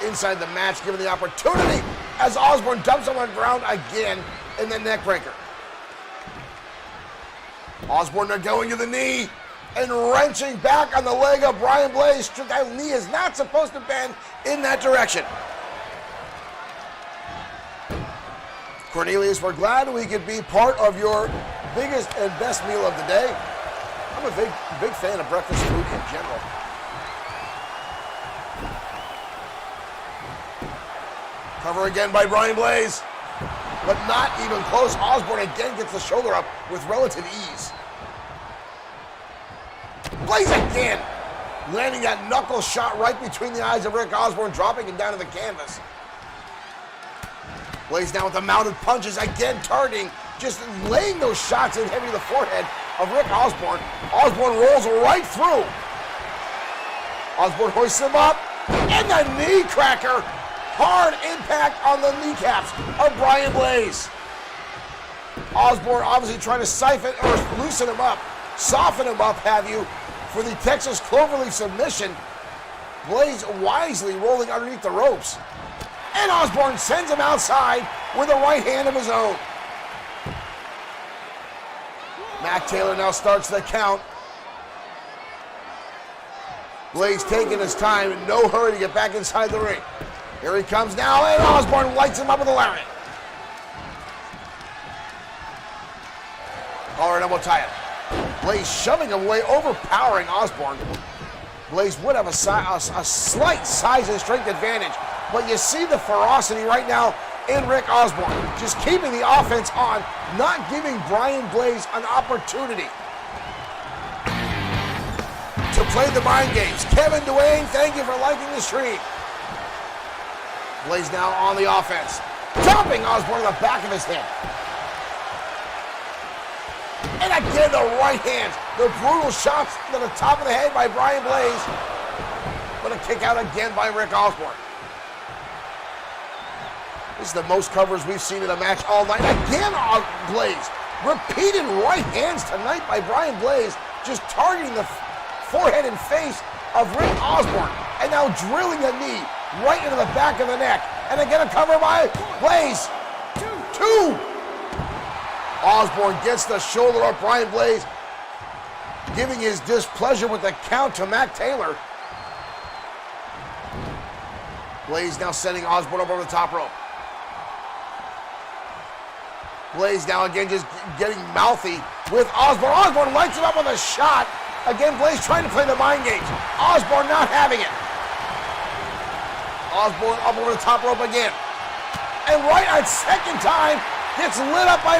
S1: inside the match, given the opportunity as Osborne dumps him on the ground again in the neck breaker. Osborne now going to the knee and wrenching back on the leg of Brian Blaze. That knee is not supposed to bend in that direction. Cornelius, we're glad we could be part of your biggest and best meal of the day. I'm a big fan of breakfast food in general. Cover again by Brian Blaze, but not even close. Osborne again gets the shoulder up with relative ease. Blaze again, landing that knuckle shot right between the eyes of Rick Osborne, dropping him down to the canvas. Blaze down with the mounted punches, again targeting, just laying those shots in heavy to the forehead of Rick Osborne. Osborne rolls right through. Osborne hoists him up, and the knee cracker. Hard impact on the kneecaps of Brian Blaze. Osborne obviously trying to siphon or loosen him up, soften him up, have you, for the Texas Cloverleaf submission. Blaze wisely rolling underneath the ropes. And Osborne sends him outside with a right hand of his own. Mac Taylor now starts the count. Blaze taking his time, in no hurry to get back inside the ring. Here he comes now, and Osborne lights him up with a lariat. Collar and elbow tie it. Blaze shoving him away, overpowering Osborne. Blaze would have a slight size and strength advantage, but you see the ferocity right now in Rick Osborne. Just keeping the offense on, not giving Brian Blaze an opportunity to play the mind games. Kevin Duane, thank you for liking the stream. Blaze now on the offense. Dumping Osborne in the back of his head. And again, the right hand. The brutal shots to the top of the head by Brian Blaze. But a kick out again by Rick Osborne. This is the most covers we've seen in a match all night. Again, Blaze. Repeated right hands tonight by Brian Blaze. Just targeting the forehead and face of Rick Osborne. And now drilling a knee right into the back of the neck. And again, a cover by Blaze. Two. Osborne gets the shoulder up Brian Blaze, giving his displeasure with the count to Mac Taylor. Blaze now sending Osborne up over the top rope. Blaze now again just getting mouthy with Osborne. Osborne lights him up with a shot. Again, Blaze trying to play the mind games. Osborne not having it. Osborne up over the top rope again. And right at second time, gets lit up by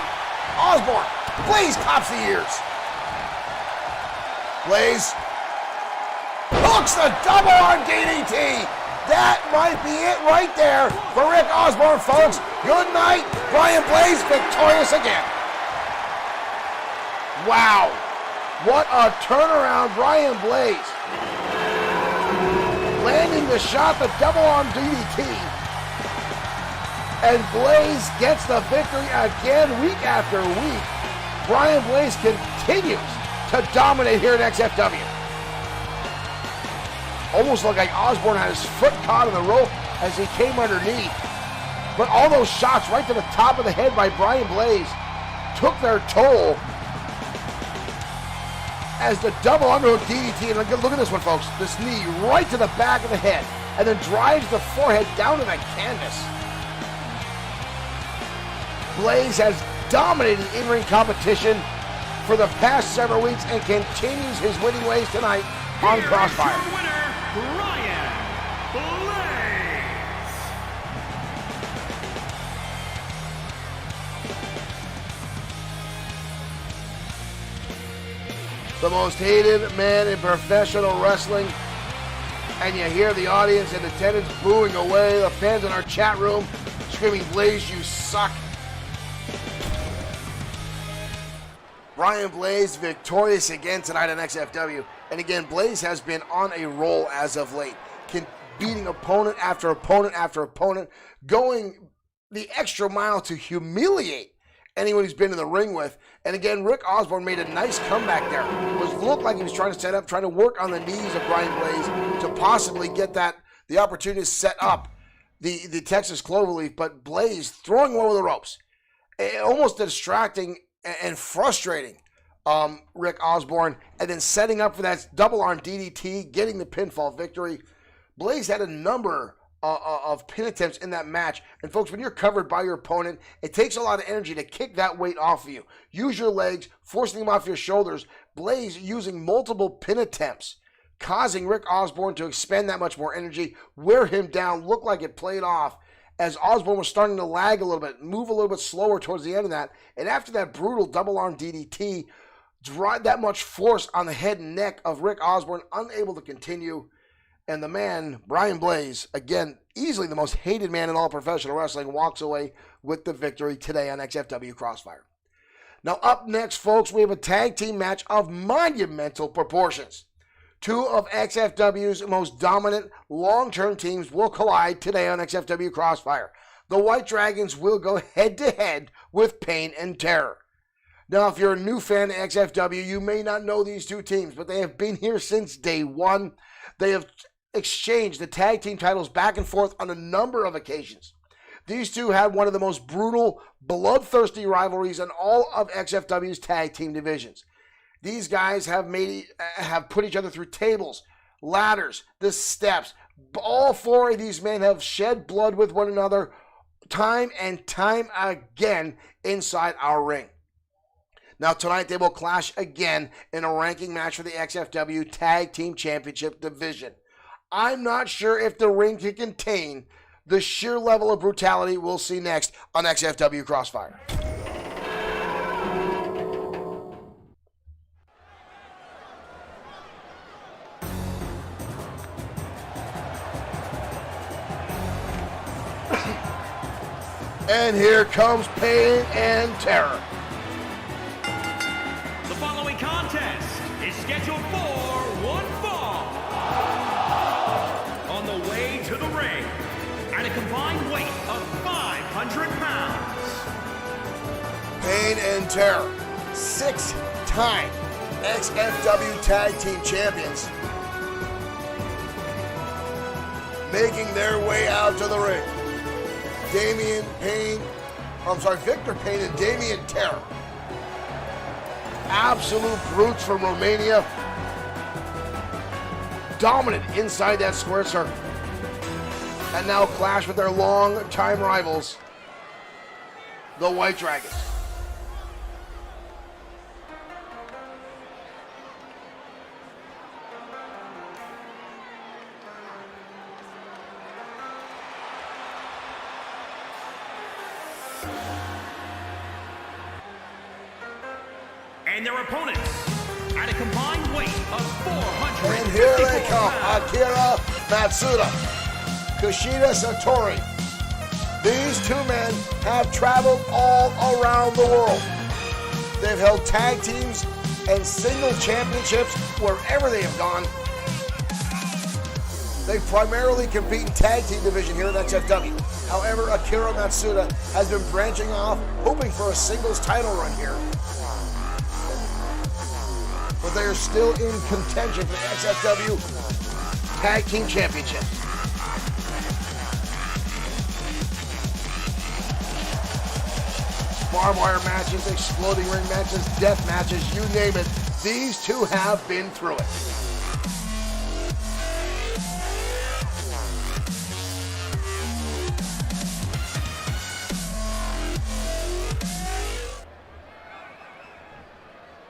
S1: Osborne. Blaze cops the ears. Blaze hooks the double arm DDT. That might be it right there for Rick Osborne, folks. Good night. Brian Blaze victorious again. Wow. What a turnaround, Brian Blaze. Landing the shot, the double arm DDT. And Blaze gets the victory again week after week. Brian Blaze continues to dominate here at XFW. Almost looked like Osborne had his foot caught in the rope as he came underneath. But all those shots right to the top of the head by Brian Blaze took their toll as the double underhook DDT, and look at this one, folks. This knee right to the back of the head and then drives the forehead down to the canvas. Blaze has dominated in-ring competition for the past several weeks and continues his winning ways tonight on Crossfire.
S2: Your winner, Brian Blaze.
S1: The most hated man in professional wrestling, and you hear the audience in attendance booing away, the fans in our chat room screaming, "Blaze, you suck." Brian Blaze victorious again tonight on XFW. And again, Blaze has been on a roll as of late, beating opponent after opponent after opponent, going the extra mile to humiliate anyone he's been in the ring with. And again, Rick Osborne made a nice comeback there. It looked like he was trying to set up, trying to work on the knees of Brian Blaze to possibly get the opportunity to set up the Texas Cloverleaf. But Blaze throwing him over the ropes, almost distracting and frustrating Rick Osborne, and then setting up for that double arm DDT, getting the pinfall victory. Blaze had a number of pin attempts in that match. And folks, when you're covered by your opponent, it takes a lot of energy to kick that weight off of you. Use your legs, forcing them off your shoulders. Blaze using multiple pin attempts, causing Rick Osborne to expend that much more energy, wear him down, look like it played off, as Osborne was starting to lag a little bit, move a little bit slower towards the end of that. And after that brutal double arm DDT, drive that much force on the head and neck of Rick Osborne, unable to continue. And the man, Brian Blaze, again, easily the most hated man in all professional wrestling, walks away with the victory today on XFW Crossfire. Now up next, folks, we have a tag team match of monumental proportions. Two of XFW's most dominant long-term teams will collide today on XFW Crossfire. The White Dragons will go head-to-head with Pain and Terror. Now, if you're a new fan of XFW, you may not know these two teams, but they have been here since day one. They have exchanged the tag team titles back and forth on a number of occasions. These two had one of the most brutal, bloodthirsty rivalries in all of XFW's tag team divisions. These guys have put each other through tables, ladders, the steps. All four of these men have shed blood with one another time and time again inside our ring. Now tonight they will clash again in a ranking match for the XFW Tag Team Championship division. I'm not sure if the ring can contain the sheer level of brutality we'll see next on XFW Crossfire. And here comes pain and terror.
S2: The following contest is scheduled for one fall. On the way to the ring, at a combined weight of 500 pounds.
S1: Pain and terror, 6-time XFW Tag Team Champions, making their way out to the ring. Victor Payne and Damian Terror. Absolute brutes from Romania. Dominant inside that square circle. And now clash with their long-time rivals, the White Dragons.
S2: And their opponents, at a combined weight of 400.
S1: And here they come, Akira Matsuda, Kushida Satori. These two men have traveled all around the world. They've held tag teams and single championships wherever they have gone. They primarily compete in tag team division here at XFW. However, Akira Matsuda has been branching off, hoping for a singles title run here. But they are still in contention for the XFW Tag Team Championship. Barbed wire matches, exploding ring matches, death matches, you name it. These two have been through it.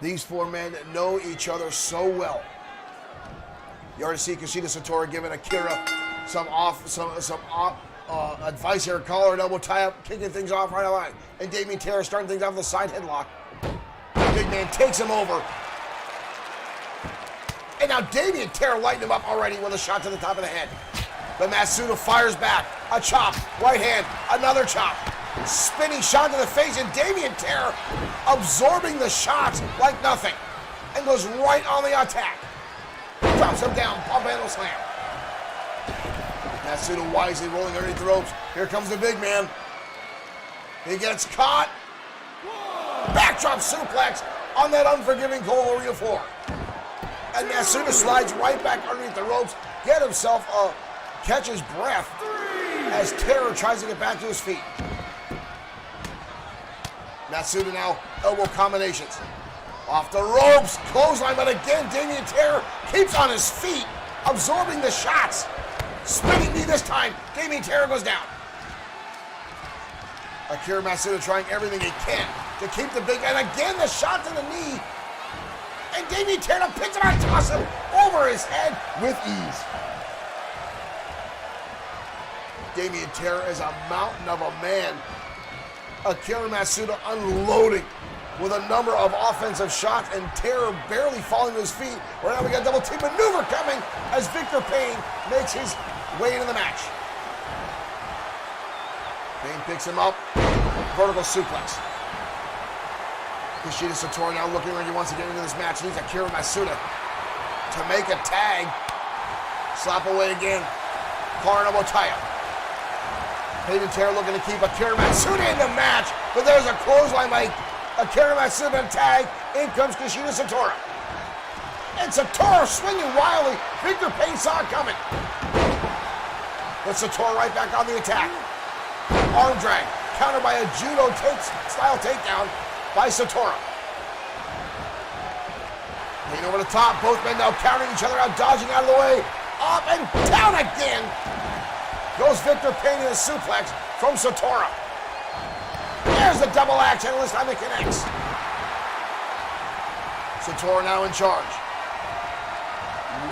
S1: These four men know each other so well. You already see Kushida Satori giving Akira some advice here, collar and elbow tie up, kicking things off right away. And Damian Terror starting things off with a side headlock. Big man takes him over. And now Damian Terror lighting him up already with a shot to the top of the head. But Matsuda fires back. A chop, right hand, another chop. Spinning shot to the face, and Damian Terror absorbing the shots like nothing. And goes right on the attack. Drops him down, pump handle slam. Matsuda wisely rolling underneath the ropes. Here comes the big man. He gets caught. Backdrop suplex on that unforgiving cold arena floor. And Matsuda slides right back underneath the ropes, get himself catch his breath as Terror tries to get back to his feet. Matsuda now elbow combinations. Off the ropes, clothesline, but again Damian Terror keeps on his feet, absorbing the shots. Spinning knee this time, Damian Terror goes down. Akira Matsuda trying everything he can to keep the big, and again the shot to the knee. And Damian Terror picks him out and tosses him over his head with ease. Damian Terror is a mountain of a man. Akira Matsuda unloading with a number of offensive shots, and Terror barely falling to his feet. Right now we got a double team maneuver coming as Victor Payne makes his way into the match. Payne picks him up, vertical suplex. Kushida Satori now looking like he wants to get into this match. He needs Akira Matsuda to make a tag. Slap away again. Collar and elbow tie-up. Payne and Terror looking to keep Akira Matsuda in the match, but there's a clothesline by Akira Matsuda tag. In comes Kushida Satori. And Satora swinging wildly. Victor Payne saw it coming. But Satora right back on the attack. Arm drag. Countered by a judo-style takedown by Satora. Payne over the top. Both men now countering each other out, dodging out of the way. Up and down again. Goes Victor Payne in a suplex from Satora. There's the double axe, and this time it connects. Satora now in charge.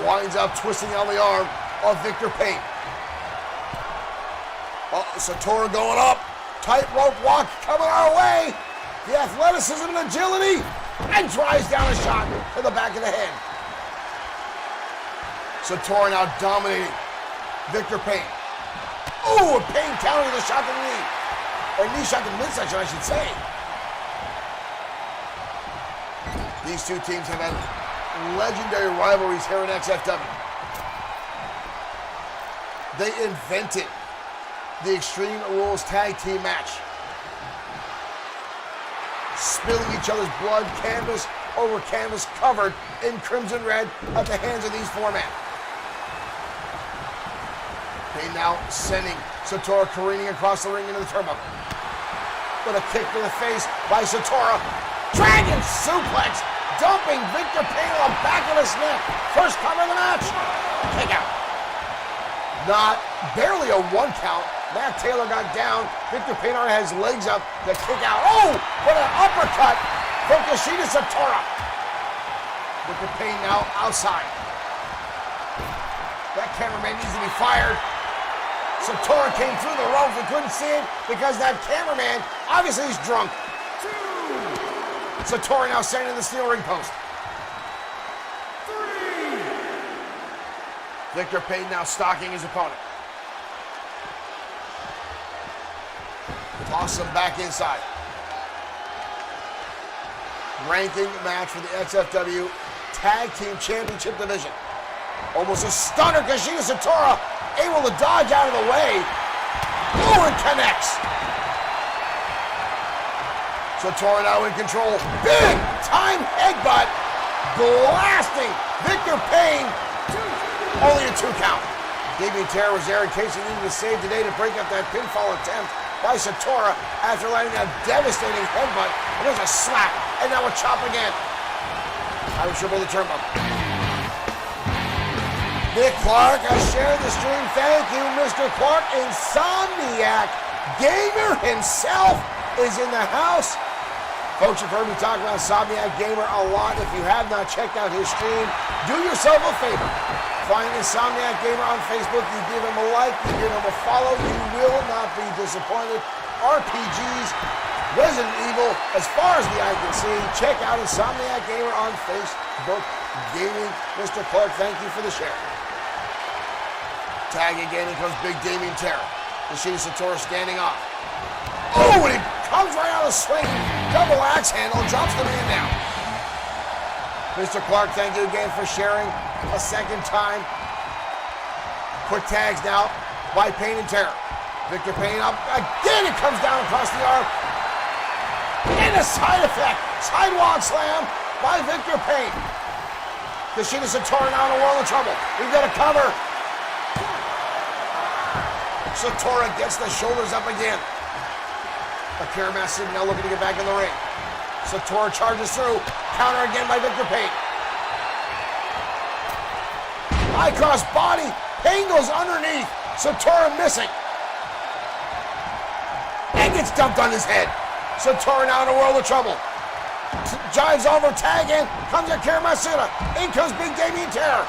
S1: Winds up, twisting on the arm of Victor Payne. Satora going up. Tightrope walk coming our way. The athleticism and agility. And drives down a shot to the back of the head. Satora now dominating Victor Payne. Oh, and Payne countering the shot to the knee. Or knee shot to the midsection, I should say. These two teams have had legendary rivalries here in XFW. They invented the Extreme Rules Tag Team match. Spilling each other's blood, canvas over canvas, covered in crimson red at the hands of these four men. Payne now sending Satora careening across the ring into the turnbuckle. With a kick to the face by Satora. Dragon suplex, dumping Victor Payne on the back of his neck. First cover of the match. Kick out. Barely a 1 count. Matt Taylor got down. Victor Payne already has his legs up to kick out. Oh, what an uppercut from Kushida Satora. Victor Payne now outside. That cameraman needs to be fired. Satora came through the ropes. We couldn't see it because that cameraman, obviously he's drunk. Satora now sending the steel ring post. 3. Victor Payne now stalking his opponent. Toss him back inside. Ranking match for the XFW Tag Team Championship Division. Almost a stunner. Kushida Satora able to dodge out of the way. Oh, and connects. Satora now in control. Big time headbutt. Blasting Victor Payne. Only a 2 count. Damian Terra was there in case he needed to save today to break up that pinfall attempt by Satora after landing a devastating headbutt. And there's a slap. And now a chop again. I would triple the turnbuckle. Nick Clark has shared the stream. Thank you, Mr. Clark. Insomniac Gamer himself is in the house. Folks, you've heard me talk about Insomniac Gamer a lot. If you have not checked out his stream, do yourself a favor. Find Insomniac Gamer on Facebook. You give him a like, you give him a follow. You will not be disappointed. RPGs, Resident Evil, as far as the eye can see. Check out Insomniac Gamer on Facebook Gaming. Mr. Clark, thank you for the share. Tag again, here comes Big Damian Terra. Kushida Satora standing off. Oh, and he comes right out of the swing. Double axe handle, drops the man down. Mr. Clark, thank you again for sharing a second time. Quick tags now by Payne and Terra. Victor Payne up again. It comes down across the arm. And a side effect. Sidewalk slam by Victor Payne. Kushida Satora now in a world of trouble. We've got a cover. Satora gets the shoulders up again. Akira Massimo now looking to get back in the ring. Satora charges through. Counter again by Victor Payne. High cross body. Payne goes underneath. Satora missing. And gets dumped on his head. Satora now in a world of trouble. Jives over, tag in. Comes Akira Massimo. In comes Big Damian Terra.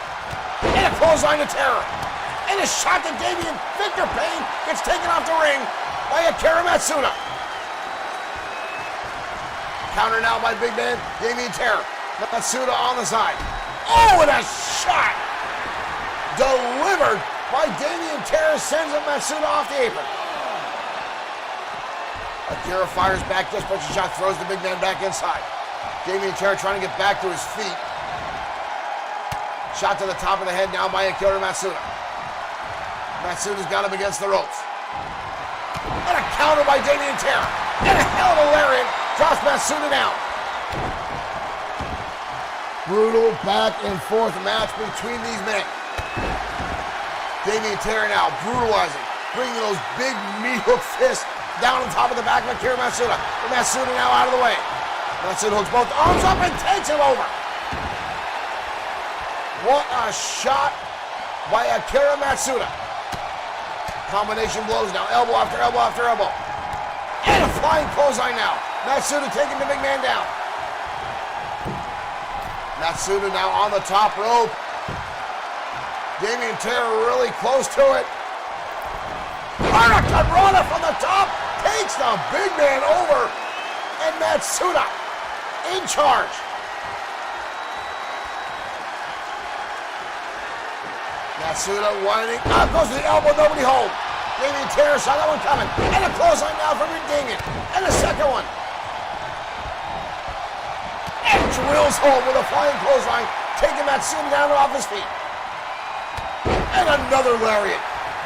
S1: And a clothesline to Terra. And a shot to Damian. Victor Payne gets taken off the ring by Akira Matsuna. Counter now by big man Damian Terra. Matsuna on the side. Oh, and a shot delivered by Damian Terra sends Matsuna off the apron. Akira fires back, just puts a shot, throws the big man back inside. Damian Terra trying to get back to his feet. Shot to the top of the head now by Akira Matsuna. Matsuda's got him against the ropes. And a counter by Damian Terra. And a hell of a lariat drops Matsuna down. Brutal back and forth match between these men. Damien Terry now brutalizing, bringing those big meat hook fists down on top of the back of Akira Matsuda. But Matsuda now out of the way. Matsuda hooks both arms up and takes him over. What a shot by Akira Matsuda. Combination blows now, elbow after elbow after elbow. And a flying clothesline now. Matsuda taking the big man down. Matsuda now on the top rope. Damien Terry really close to it. Hurricanrana from the top takes the big man over. And Matsuda in charge. Matsuda winding up, goes to the elbow, nobody home. Damien Terry saw that one coming. And a clothesline now from Damien. And a second one. And drills home with a flying clothesline, taking Matsuda down and off his feet. And another lariat.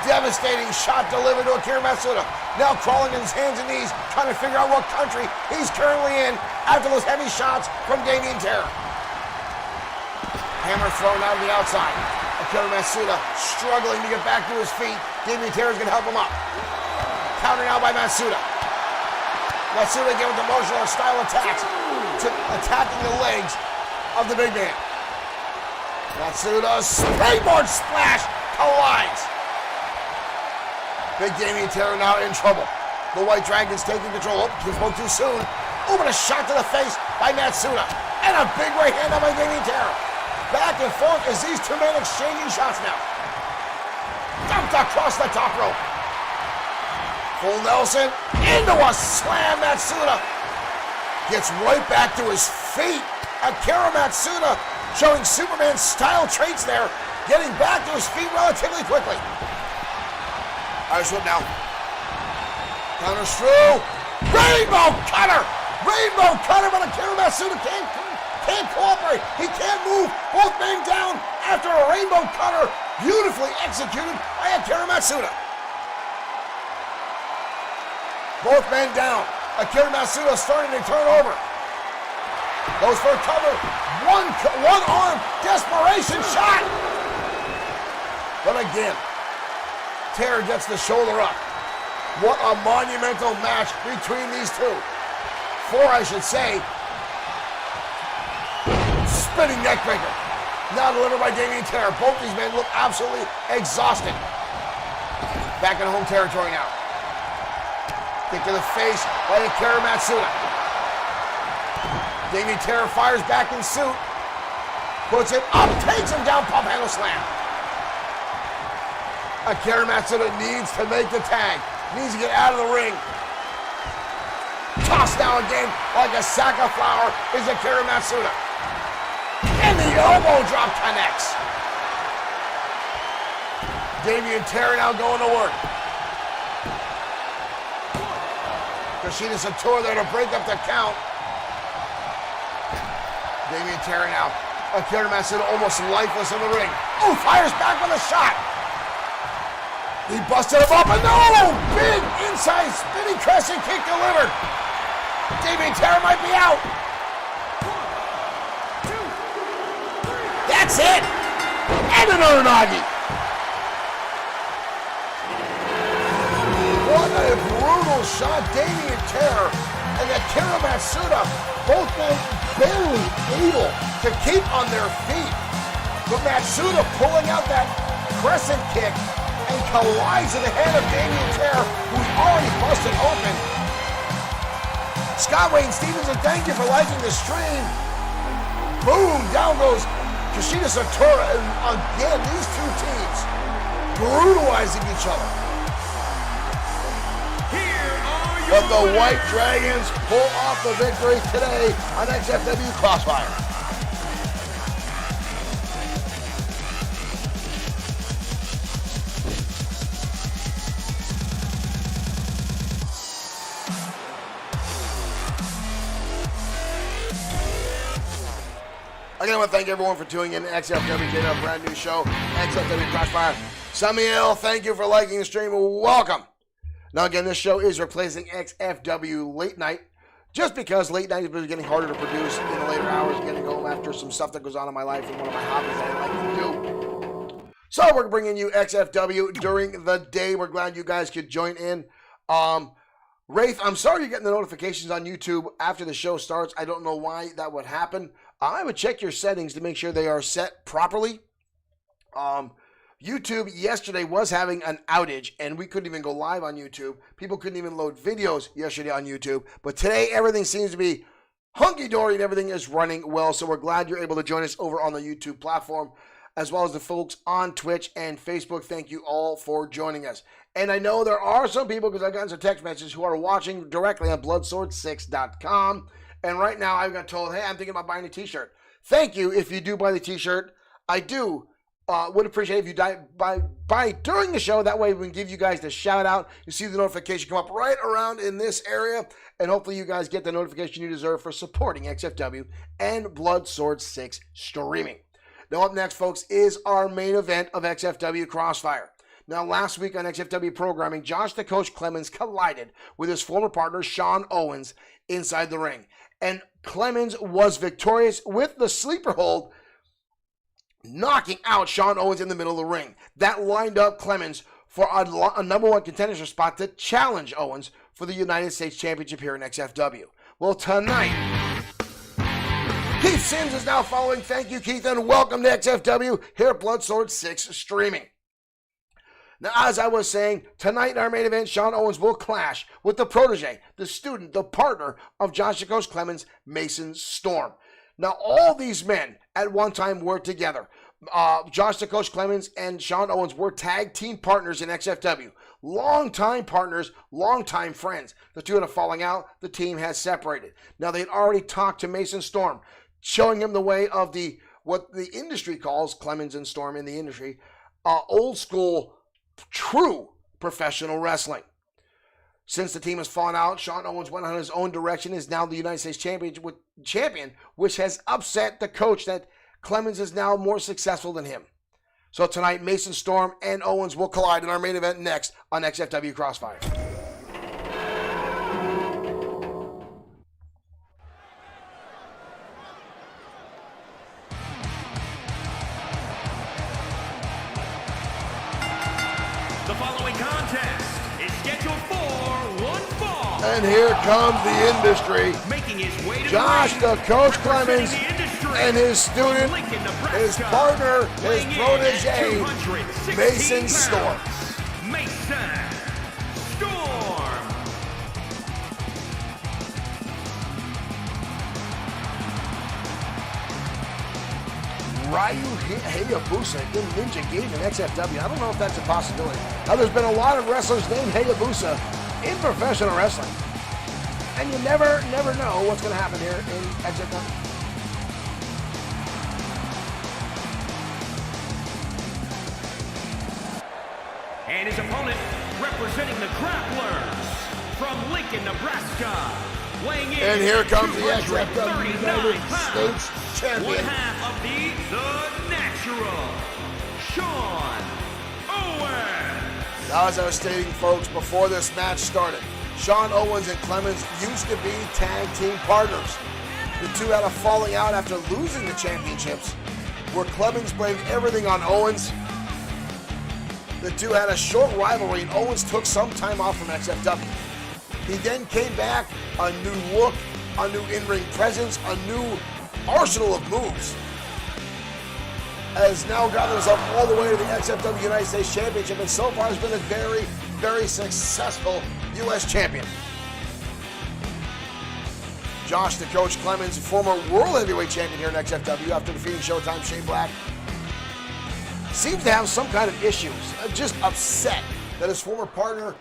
S1: Devastating shot delivered to Akira Matsuda. Now crawling on his hands and knees, trying to figure out what country he's currently in after those heavy shots from Damien Terry. Hammer thrown out of the outside. Akira Matsuda struggling to get back to his feet. Damien Terry's going to help him up. Counter now by Matsuda. Matsuda again with the martial art style attacks, attacking the legs of the big man. Matsuda springboard splash collides. Big Damien Terry now in trouble. The White Dragon's taking control. Oh, he spoke too soon. Oh, but a shot to the face by Matsuda. And a big right hand by Damien Terry. Back and forth as these two men exchanging shots now. Dumped across the top rope. Full Nelson into a slam. Matsuda gets right back to his feet. Akira Matsuda showing Superman style traits there, getting back to his feet relatively quickly. Irish whip now. Counters through. Rainbow cutter! Rainbow cutter, but Akira Matsuda can't cooperate. He can't move. Both men down after a rainbow cutter, beautifully executed by Akira Matsuda. Both men down. Akira Matsuda starting to turn over. Goes for a cover. One arm desperation shot. But again, Terry gets the shoulder up. What a monumental match between these two. Four, I should say. Spinning neckbreaker. Now delivered by Damien Terry. Both these men look absolutely exhausted. Back in home territory now. Kick to the face by Akira Matsuda. Damien Terry fires back in suit. Puts it up, takes him down, pump handle slam. Akira Matsuda needs to make the tag. Needs to get out of the ring. Tossed down again like a sack of flour is Akira Matsuda. And the elbow drop connects. Damien Terry now going to work. Kushida Satora there to break up the count. Damien Terry now. Akira Matsuda almost lifeless in the ring. Oh, fires back with a shot. He busted him up and no! Big inside spinning crescent kick delivered. Damien Terry might be out.
S2: 1, 2, 3.
S1: That's it. And an Uranagi. What a brutal shot. Damien Terry and Akira Matsuda, both men barely able to keep on their feet. But Matsuda pulling out that crescent kick and collides in the head of Damien Terry, who's already busted open. Scott Wayne Stevenson, thank you for liking the stream. Boom, down goes Kushida Satora, and again, these two teams brutalizing each other. But the White Dragons pull off the victory today on XFW Crossfire. Again, I want to thank everyone for tuning in to XFW today, our brand new show, XFW Crossfire. Samuel, thank you for liking the stream. Welcome. Now, again, this show is replacing XFW Late Night just because late night is getting harder to produce in the later hours, getting home after some stuff that goes on in my life and one of my hobbies that I like to do. So we're bringing you XFW during the day. We're glad you guys could join in. Rafe, I'm sorry you're getting the notifications on YouTube after the show starts. I don't know why that would happen. I would check your settings to make sure they are set properly. YouTube yesterday was having an outage, and we couldn't even go live on YouTube. People couldn't even load videos yesterday on YouTube. But today, everything seems to be hunky-dory, and everything is running well. So we're glad you're able to join us over on the YouTube platform, as well as the folks on Twitch and Facebook. Thank you all for joining us. And I know there are some people, because I've gotten some text messages, who are watching directly on bloodsword6.com. And right now, I've got told, hey, I'm thinking about buying a t-shirt. Thank you if you do buy the t-shirt. I do would appreciate if you buy during the show. That way we can give you guys the shout out. You see the notification come up right around in this area. And hopefully you guys get the notification you deserve for supporting XFW and Blood Sword 6 streaming. Now up next, folks, is our main event of XFW Crossfire. Now, last week on XFW programming, Josh the Coach Clemens collided with his former partner, Sean Owens, inside the ring. And Clemens was victorious with the sleeper hold, knocking out Sean Owens in the middle of the ring. That lined up Clemens for a number one contender spot to challenge Owens for the United States Championship here in XFW. Well, tonight, Keith Sims is now following. Thank you, Keith, and welcome to XFW here at Blood Sword 6 streaming. Now, as I was saying, tonight in our main event, Sean Owens will clash with the protege, the student, the partner of Josh the Coach Clemens, Mason Storm. Now, all these men at one time were together. Josh the Coach Clemens and Sean Owens were tag team partners in XFW. Longtime partners, longtime friends. The two had a falling out. The team has separated. Now, they had already talked to Mason Storm, showing him the way of what the industry calls, Clemens and Storm in the industry, old school, true professional wrestling. Since the team has fallen out, Sean Owens went on his own direction, is now the United States champion, which has upset the coach that Clemens is now more successful than him. So tonight, Mason Storm and Owens will collide in our main event next on XFW Crossfire. And here comes the industry.
S2: Making his way to
S1: Josh the Coach Clemens and his student, his partner, his protege, Mason Storm.
S2: Mason Storm.
S1: Ryu Hayabusa in Ninja Gate in XFW. I don't know if that's a possibility. Now, there's been a lot of wrestlers named Hayabusa in professional wrestling. And you never know what's going to happen here in XFW.
S2: And his opponent, representing the Grapplers from Lincoln, Nebraska, weighing in.
S1: And here comes the XFW United States champion.
S2: One half of the Natural, Sean Owens.
S1: Now, as I was stating, folks, before this match started, Sean Owens and Clemens used to be tag team partners. The two had a falling out after losing the championships, where Clemens blamed everything on Owens. The two had a short rivalry, and Owens took some time off from XFW. He then came back, a new look, a new in-ring presence, a new arsenal of moves. Has now gotten himself all the way to the XFW United States Championship, and so far has been a very, very successful U.S. champion. Josh the Coach Clemens, former World Heavyweight Champion here in XFW after defeating Showtime Shane Black, seems to have some kind of issues, just upset that his former partner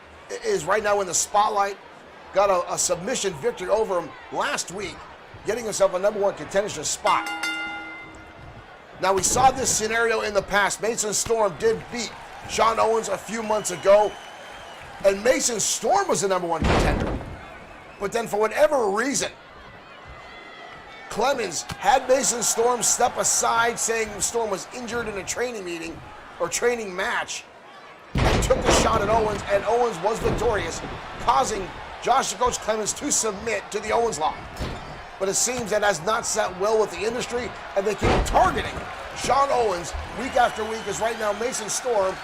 S1: is right now in the spotlight, got a submission victory over him last week, getting himself a number one contendership spot. Now, we saw this scenario in the past. Mason Storm did beat Sean Owens a few months ago, and Mason Storm was the number one contender. But then, for whatever reason, Clemens had Mason Storm step aside, saying Storm was injured in a training meeting or training match, and took the shot at Owens, and Owens was victorious, causing Josh the Coach Clemens to submit to the Owens lock. But it seems that has not sat well with the industry, and they keep targeting Sean Owens week after week, as right now Mason Storm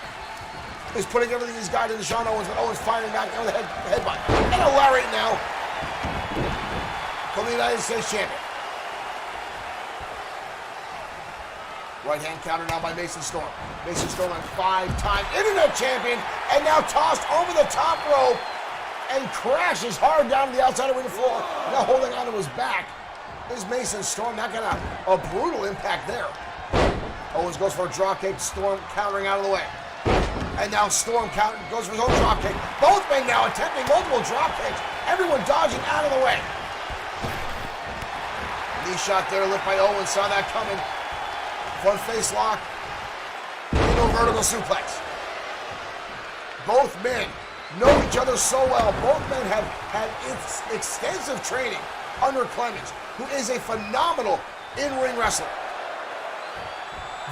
S1: is putting everything he's got into Sean Owens, but Owens firing back on the headbutt. And a lariat now from the United States champion. Right hand counter now by Mason Storm. Mason Storm, a 5-time internet champion, and now tossed over the top rope and crashes hard down to the outside arena floor. Now holding on to his back is Mason Storm. That got a brutal impact there. Owens goes for a drop kick. Storm countering out of the way. And now Storm goes for his own drop kick. Both men now attempting multiple drop kicks. Everyone dodging out of the way. Knee shot there, lit by Owens. Saw that coming. Front face lock. Into a vertical suplex. Both men know each other so well. Both men have had extensive training under Clemens, who is a phenomenal in-ring wrestler.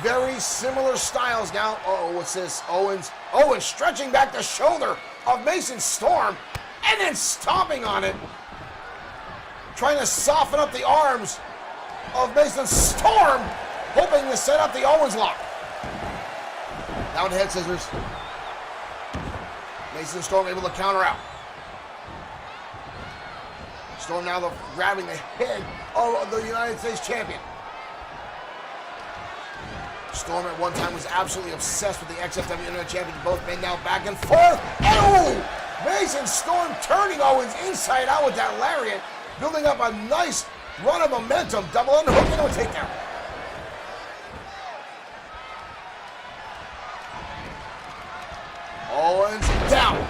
S1: Very similar styles now. Uh-oh, what's this? Owens stretching back the shoulder of Mason Storm and then stomping on it. Trying to soften up the arms of Mason Storm, hoping to set up the Owens lock. Down head scissors. Mason Storm able to counter out. Storm now grabbing the head of the United States champion. Storm at one time was absolutely obsessed with the XFW Internet Champion. Both men now back and forth. And ooh! Mason Storm turning Owens inside out with that lariat, building up a nice run of momentum. Double underhook into a takedown. Owens down.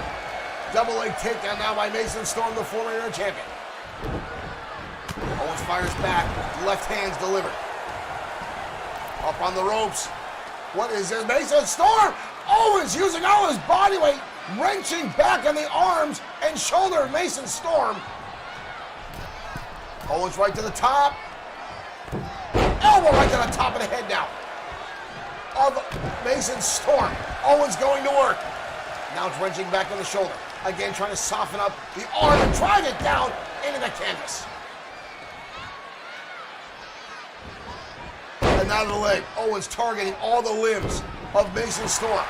S1: Double leg takedown now by Mason Storm, the former Internet Champion. Owens fires back. Left hand's delivered. Up on the ropes. What is this? Mason Storm! Owens using all his body weight, wrenching back on the arms and shoulder of Mason Storm. Owens right to the top. Elbow right to the top of the head now of Mason Storm. Owens going to work. Now it's wrenching back on the shoulder. Again, trying to soften up the arm and drive it down into the canvas. And out of the leg. Owens targeting all the limbs of Mason Storm.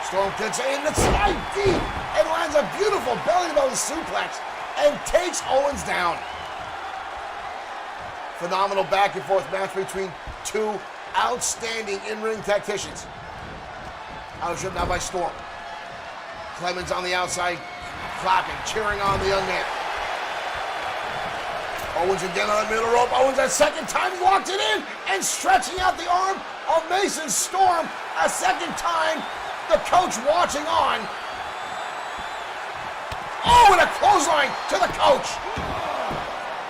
S1: Storm gets in the side deep and lands a beautiful belly-to-belly suplex and takes Owens down. Phenomenal back and forth match between two outstanding in-ring tacticians. Out now by Storm. Clemens on the outside, clapping, cheering on the young man. Owens again on the middle rope. Owens a second time locked it in and stretching out the arm of Mason Storm a second time. The coach watching on. Oh, and a clothesline to the coach.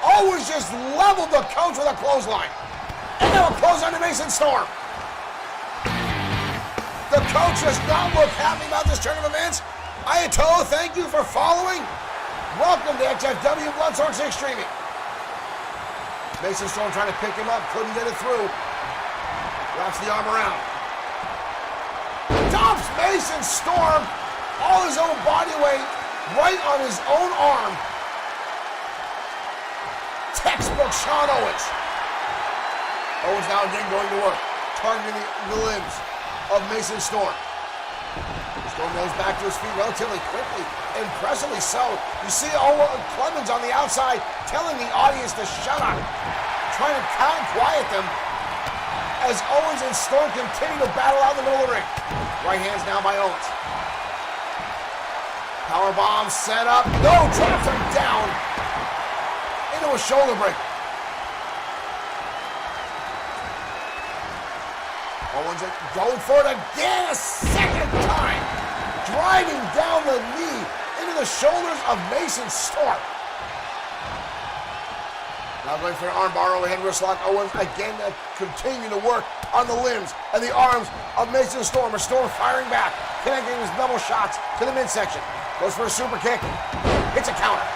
S1: Owens just leveled the coach with a clothesline. And now a clothesline to Mason Storm. The coach does not look happy about this turn of events. Ayato, thank you for following. Welcome to XFW Bloodsorks Streaming. Mason Storm trying to pick him up, couldn't get it through. Wraps the arm around. Dumps Mason Storm, all his own body weight, right on his own arm. Textbook Sean Owens. Owens now again going to work, targeting the limbs of Mason Storm. Storm goes back to his feet relatively quickly, impressively so. You see Clemens on the outside telling the audience to shut up, trying to quiet them as Owens and Storm continue to battle out in the middle of the ring. Right hands now by Owens. Powerbomb set up. No, drops him down into a shoulder breaker. Owens going for it again a second time. Driving down the knee into the shoulders of Mason Storm. Now going for an armbar overhead wrist lock. Owens again continue to work on the limbs and the arms of Mason Storm. Storm firing back, connecting his double shots to the midsection. Goes for a super kick. Hits a counter.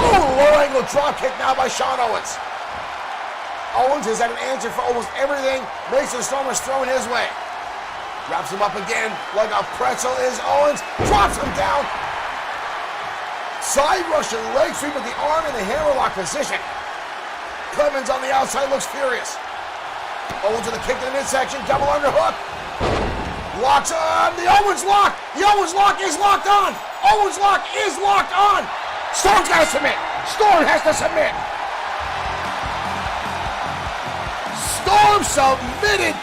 S1: Oh, low angle drop kick now by Sean Owens. Owens has had an answer for almost everything Mason Storm is throwing his way. Wraps him up again like a pretzel is Owens. Drops him down. Side Russian leg sweep with the arm in the hammerlock position. Clemens on the outside looks furious. Owens with a kick to the midsection. Double underhook. Locks on. The Owens lock. The Owens lock is locked on. Owens lock is locked on. Storm's got to submit. Storm has to submit. Storm submitted.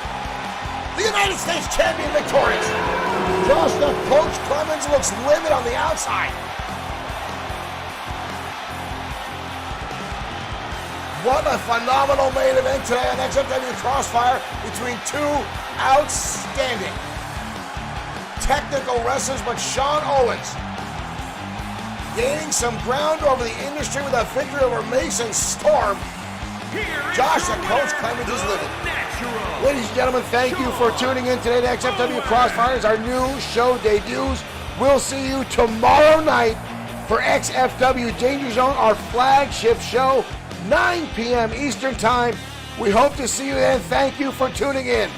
S1: The United States champion victorious. Josh, the coach, Clemens looks livid on the outside. What a phenomenal main event today on XFW Crossfire between two outstanding technical wrestlers, but Sean Owens gaining some ground over the industry with a victory over Mason Storm. Josh, the coach, Clemens is livid. Ladies and gentlemen, thank you for tuning in today to XFW Crossfire as our new show debuts. We'll see you tomorrow night for XFW Danger Zone, our flagship show, 9 p.m. Eastern Time. We hope to see you then. Thank you for tuning in.